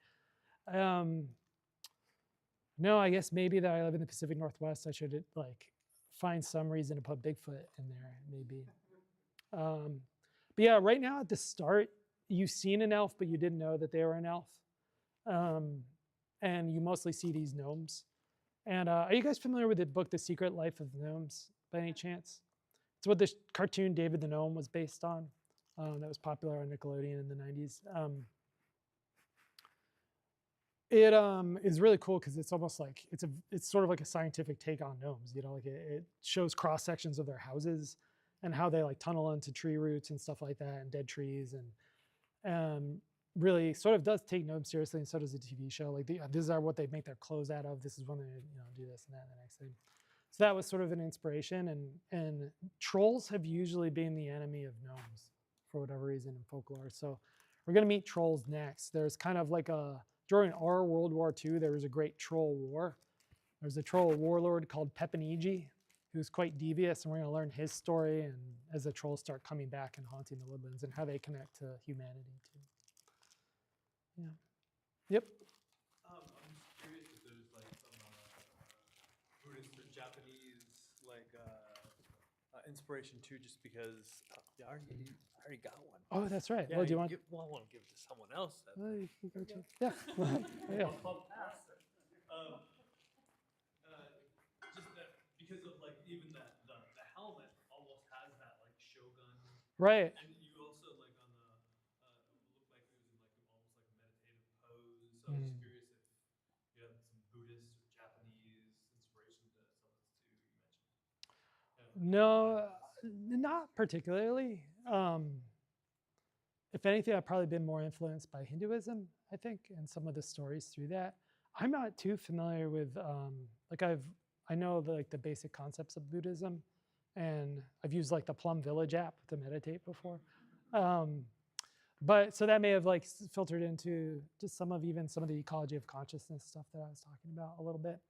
No, I guess maybe that I live in the Pacific Northwest, I should like find some reason to put Bigfoot in there, maybe. But yeah, right now at the start, you've seen an elf, but you didn't know that they were an elf. And you mostly see these gnomes. And are you guys familiar with the book, The Secret Life of Gnomes, by any chance? It's what the cartoon David the Gnome was based on. That was popular on Nickelodeon in the 90s. It is really cool because it's almost like it's sort of like a scientific take on gnomes. You know, like it shows cross sections of their houses and how they like tunnel into tree roots and stuff like that, and dead trees, and really sort of does take gnomes seriously, and so does the TV show. Like these are what they make their clothes out of. This is when they do this and that and the next thing. So that was sort of an inspiration, and trolls have usually been the enemy of gnomes for whatever reason in folklore. So we're gonna meet trolls next. There's kind of like during our World War II, there was a great troll war. There's a troll warlord called Pepinigi, who's quite devious, and we're going to learn his story and as the trolls start coming back and haunting the woodlands and how they connect to humanity too. Yeah. Yep. I'm just curious if there's like some Buddhist or Japanese like inspiration too, just because I already got one. Oh, that's right. Yeah, Well, do you want? I want to give it to someone else. You can go to. Yeah. Yeah. I'll pass. Just that because of like even the helmet almost has that like shogun. Right. And you also like on the looked like it was in like almost like a meditative pose. So I was just curious if you had some Buddhist or Japanese inspiration to some of this too. You mentioned. No, not particularly. If anything, I've probably been more influenced by Hinduism, I think, and some of the stories through that. I'm not too familiar with I know the basic concepts of Buddhism, and I've used like the Plum Village app to meditate before. But so that may have like filtered into just some of the ecology of consciousness stuff that I was talking about a little bit.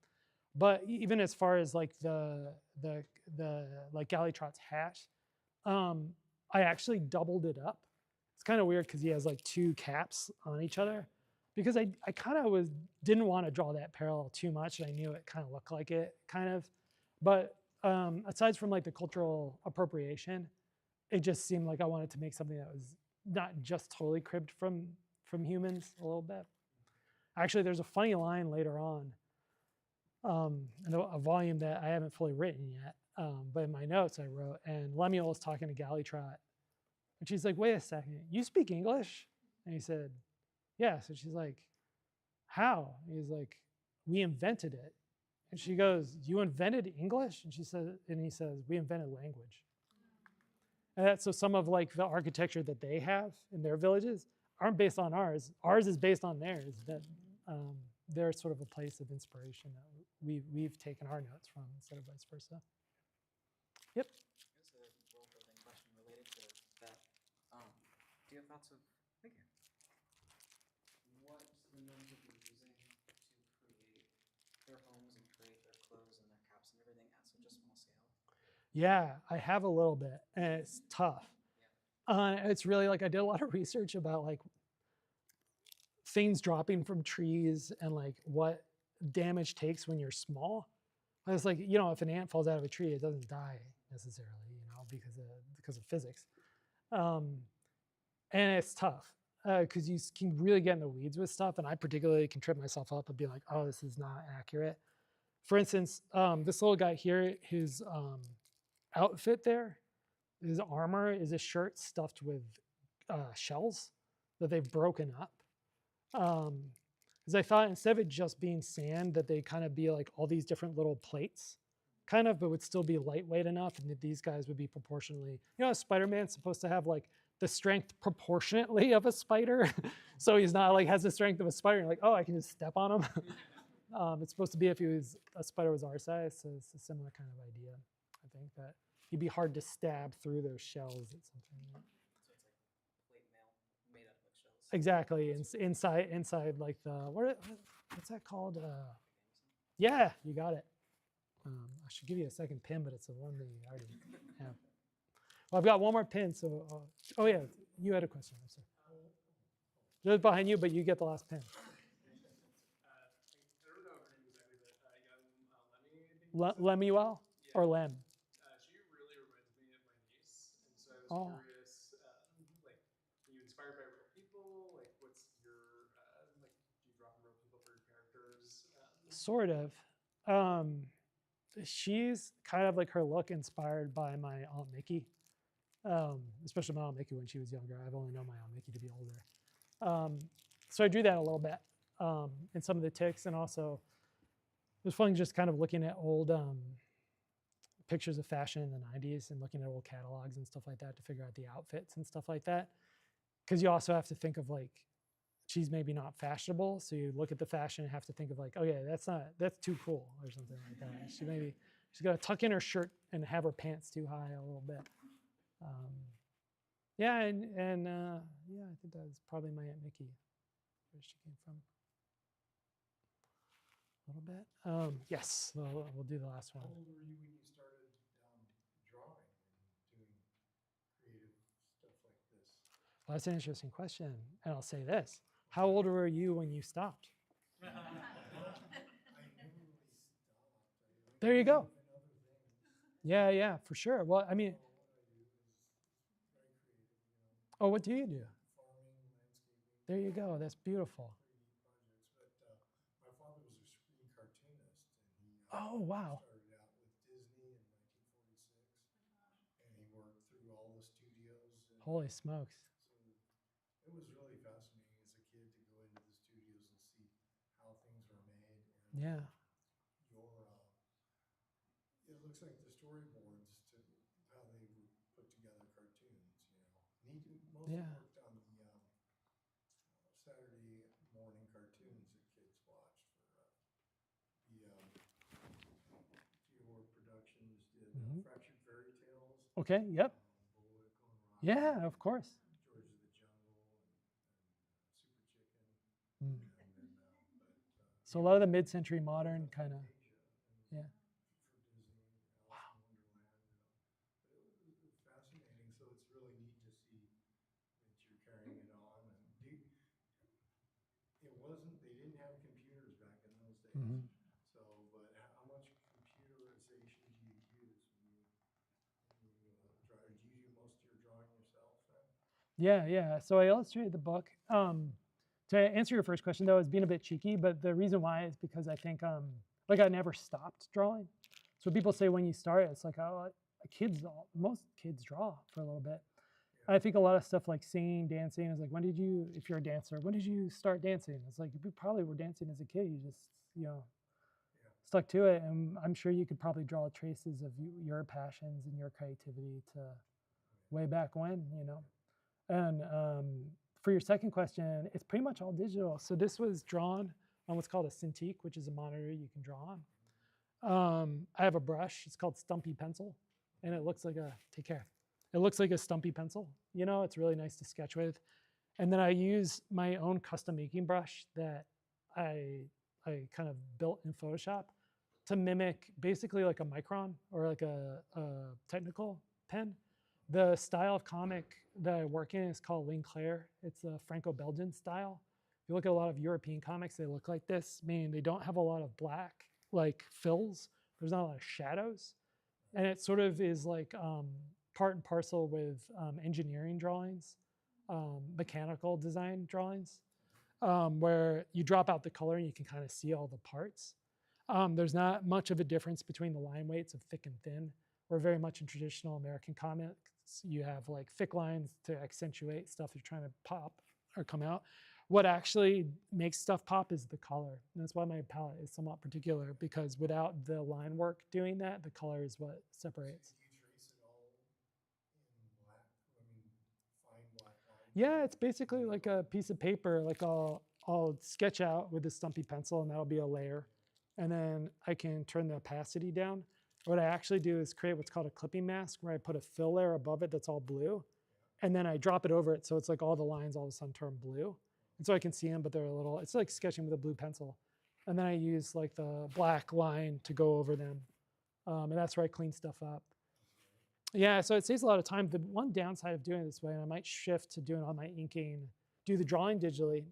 But even as far as like the like Gallitrot's hat, I actually doubled it up. It's kind of weird because he has like two caps on each other, because I kind of didn't want to draw that parallel too much. And I knew it kind of looked like it kind of, but aside from like the cultural appropriation, it just seemed like I wanted to make something that was not just totally cribbed from humans a little bit. Actually, there's a funny line later on in a volume that I haven't fully written yet, but in my notes I wrote, and Lemuel is talking to Gallitrot, and she's like, wait a second, you speak English? And he said, yeah. So she's like, how? And he's like, we invented it. And she goes, you invented English? And he says, we invented language. And that's so some of like the architecture that they have in their villages aren't based on ours. Ours is based on theirs. That they're sort of a place of inspiration that we've taken our notes from instead of vice versa. Yep. Here's a world-building question related to that. Do you have thoughts of what the gnomes have been using to create their homes and create their clothes and their Yeah, I have a little bit, and it's tough. It's really like I did a lot of research about like things dropping from trees and like what damage takes when you're small. I was like, you know, if an ant falls out of a tree, it doesn't die necessarily, you know, because of physics. And it's tough because you can really get in the weeds with stuff, and I particularly can trip myself up and be like, oh, this is not accurate. For instance, this little guy here, his outfit there, his armor is a shirt stuffed with shells that they've broken up. Because I thought instead of it just being sand, that they kind of be like all these different little plates, kind of, but would still be lightweight enough, and that these guys would be proportionally, you know, Spider-Man's supposed to have like the strength proportionately of a spider. So he's not like has the strength of a spider. You're like, oh, I can just step on him. It's supposed to be if a spider was our size, so it's a similar kind of idea. I think that he'd be hard to stab through those shells at some point. So it's like plate mail made out of like shells. Exactly, inside like what's that called? Yeah, you got it. I should give you a second pin, but it's the one that you already have. Well, I've got one more pin, so oh yeah, you had a question. I'm sorry. Just behind you, but you get the last pin. I don't know her name exactly, but young Lemmy, I think. Lemuel Yeah. or Lem? She really reminds me of my niece, and so I was Oh. curious, like, are you inspired by real people? Like, what's your, like, do you draw from real people for your characters? Sort of. She's kind of like her look inspired by my Aunt Mickey, especially my Aunt Mickey when she was younger. I've only known my Aunt Mickey to be older. So I drew that a little bit in some of the ticks, and also it was fun just kind of looking at old pictures of fashion in the 90s and looking at old catalogs and stuff like that to figure out the outfits and stuff like that. Because you also have to think of like, she's maybe not fashionable, so you look at the fashion and have to think of like, oh yeah, that's too cool or something like that. She's got to tuck in her shirt and have her pants too high a little bit. Yeah, and yeah, I think that was probably my Aunt Mickey, where she came from. A little bit. Yes, we'll do the last one. How old were you when you started drawing and doing creative stuff like this? Well, that's an interesting question, and I'll say this. How old were you when you stopped? I never really stopped. There you go. And other things. Yeah, for sure. Well, I mean, So what I do is very creative, you know. oh, what do you do? Farming, landscaping. There you go. That's beautiful. 3D projects. But my father was a screen cartoonist, and he Oh, wow. started out with Disney in 1946, and he worked through all the studios. And Holy smokes. so it was really fascinating as a kid to go into the studios and see how things were made. And Yeah. it looks like the storyboards to how they would put together cartoons, you know. And he mostly Yeah. worked on the Saturday morning cartoons that kids watched for the Geowar Productions did Fractured Fairy Tales. Okay. Yep. Bullwick on Rock. Yeah, of course. George of the Jungle and Super Chicken. Mm. And then, So a lot of the mid-century modern kind of. Yeah. For Disney, Alice in Wonderland, you know. But it was fascinating. So it's really neat to see that you're carrying it on. And they didn't have computers back in those days. Mhm. So, but how much computerization do you use when you draw? Do you do most of your drawing yourself then? Yeah. So I illustrated the book. To answer your first question, though, is being a bit cheeky, but the reason why is because I think, like, I never stopped drawing. So people say when you start, it's like, oh, most kids draw for a little bit. I think a lot of stuff like singing, dancing is like, if you're a dancer, when did you start dancing? It's like, you probably were dancing as a kid. You just, stuck to it. And I'm sure you could probably draw traces of your passions and your creativity to way back when, And for your second question, it's pretty much all digital. So this was drawn on what's called a Cintiq, which is a monitor you can draw on. I have a brush. It's called Stumpy Pencil, and it looks like It looks like a stumpy pencil. It's really nice to sketch with. And then I use my own custom making brush that I kind of built in Photoshop to mimic basically like a micron or like a technical pen. The style of comic that I work in is called Linclair. It's a Franco-Belgian style. If you look at a lot of European comics, they look like this, meaning they don't have a lot of black like fills. There's not a lot of shadows. And it sort of is like part and parcel with engineering drawings, mechanical design drawings, where you drop out the color and you can kind of see all the parts. There's not much of a difference between the line weights of thick and thin. We're very much in traditional American comics. You have like thick lines to accentuate stuff you're trying to pop or come out. What actually makes stuff pop is the color. And that's why my palette is somewhat particular, because without the line work doing that, the color is what separates. Do you trace it all in black? I mean, fine black lines? Yeah, it's basically like a piece of paper. Like I'll sketch out with a stumpy pencil, and that'll be a layer. And then I can turn the opacity down. What I actually do is create what's called a clipping mask, where I put a fill layer above it that's all blue. And then I drop it over it, so it's like all the lines all of a sudden turn blue. And so I can see them, but they're a little, it's like sketching with a blue pencil. And then I use like the black line to go over them. And that's where I clean stuff up. Yeah, so it saves a lot of time. The one downside of doing it this way, and I might shift to doing all my inking, do the drawing digitally,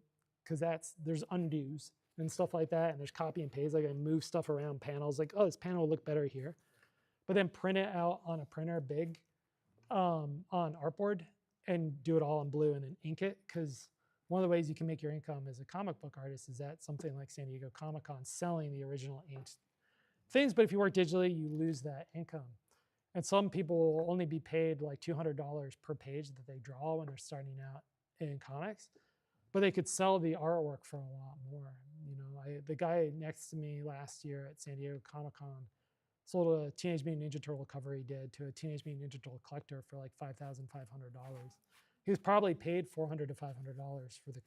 because there's undos and stuff like that, and there's copy and paste. Like I move stuff around panels, like, oh, this panel will look better here. But then print it out on a printer big on artboard and do it all in blue and then ink it, because one of the ways you can make your income as a comic book artist is at something like San Diego Comic-Con selling the original inked things. But if you work digitally, you lose that income. And some people will only be paid like $200 per page that they draw when they're starting out in comics, but they could sell the artwork for a lot more. You know, the guy next to me last year at San Diego Comic-Con sold a Teenage Mutant Ninja Turtle cover he did to a Teenage Mutant Ninja Turtle collector for like $5,500. He was probably paid $400 to $500 for the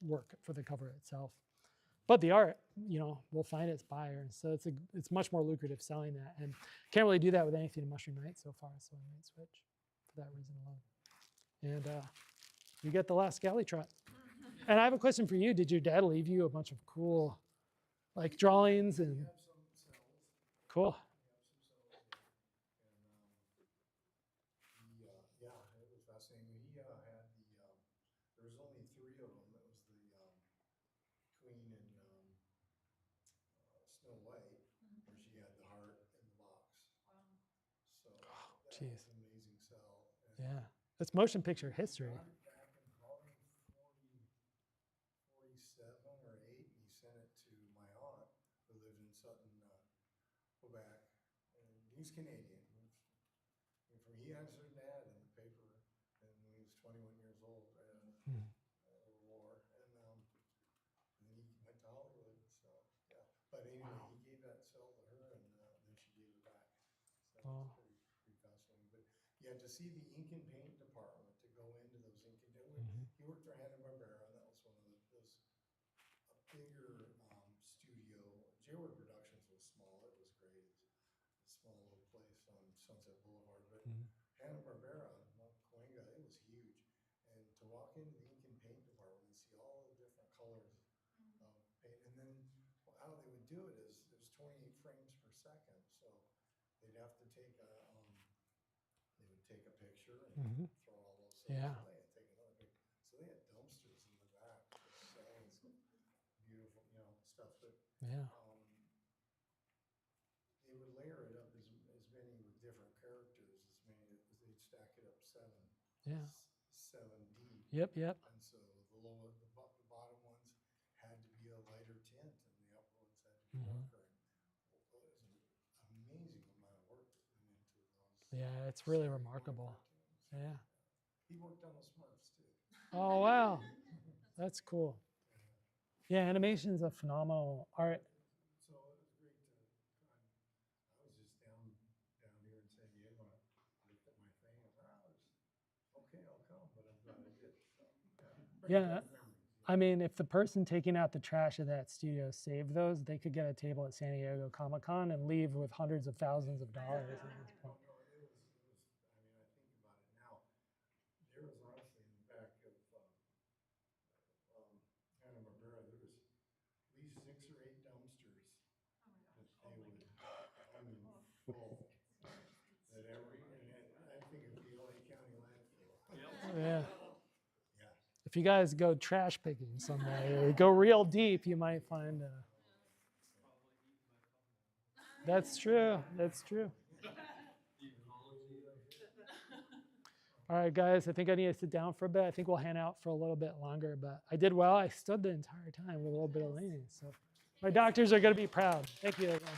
work, for the cover itself. But the art, you know, will find its buyer. So it's much more lucrative selling that. And can't really do that with anything in Mushroom Night so far, so I might switch for that reason alone. And you get the last galley trot. And I have a question for you. Did your dad leave you a bunch of cool like drawings and We have some cells. cool? We have some cells, yeah. And yeah, it was fascinating. He had there was only 3 of them. It was the Queen and Snow White, where she had the heart in the box. Wow. So that Jeez. was an amazing cell. And Yeah, it's motion picture history. got it back in probably 47 or 8, and he sent it to my aunt who lived in Sutton, Quebec, and he's Canadian. He has her dad in the paper, and when he was 21 years old, right out of the war, and then he went to Hollywood. So yeah, but anyway, he gave that cell to her, and then she gave it back. So Oh. it's pretty fascinating. But yeah, to see the ink and paint department, to go into those ink and he worked for Hanna-Barbera, and that was one of those a bigger studio. Jayward Productions was small. It was great. It was a small little place on Sunset Boulevard, but Hanna-Barbera, Cahuenga, it was huge. And to walk into the ink and paint department and see all the different colors of paint, and then how they would do it is it was 28 frames per second, so they'd have to take they would take a picture and throw all those cells away and take another picture. So they had dumpsters in the back with cells of beautiful, stuff. But they would layer it up as many with different characters, as many as they'd stack it up seven deep. Yep. And so the bottom ones had to be a lighter tint, and the upper ones had to be darker. And it was an amazing amount of work that went into those. Yeah, it's really remarkable. Yeah. He worked on the Smurfs too. Oh wow, that's cool. Yeah, animation is a phenomenal art. So it was great to. I was just down here in San Diego, and I looked at my thing. I thought, okay, I'll come, but I'm glad I did. So Yeah. I mean, if the person taking out the trash of that studio saved those, they could get a table at San Diego Comic-Con and leave with hundreds of thousands of dollars at this point. No, it was. I mean, I think about it now. There was honestly in the back of Hanna-Barbera, there was at least 6 or 8 dumpsters that they would If you guys go trash picking someday or go real deep, you might find. That's true. That's true. All right, guys, I think I need to sit down for a bit. I think we'll hang out for a little bit longer, but I did well. I stood the entire time with a little bit of leaning. So my doctors are going to be proud. Thank you, everyone.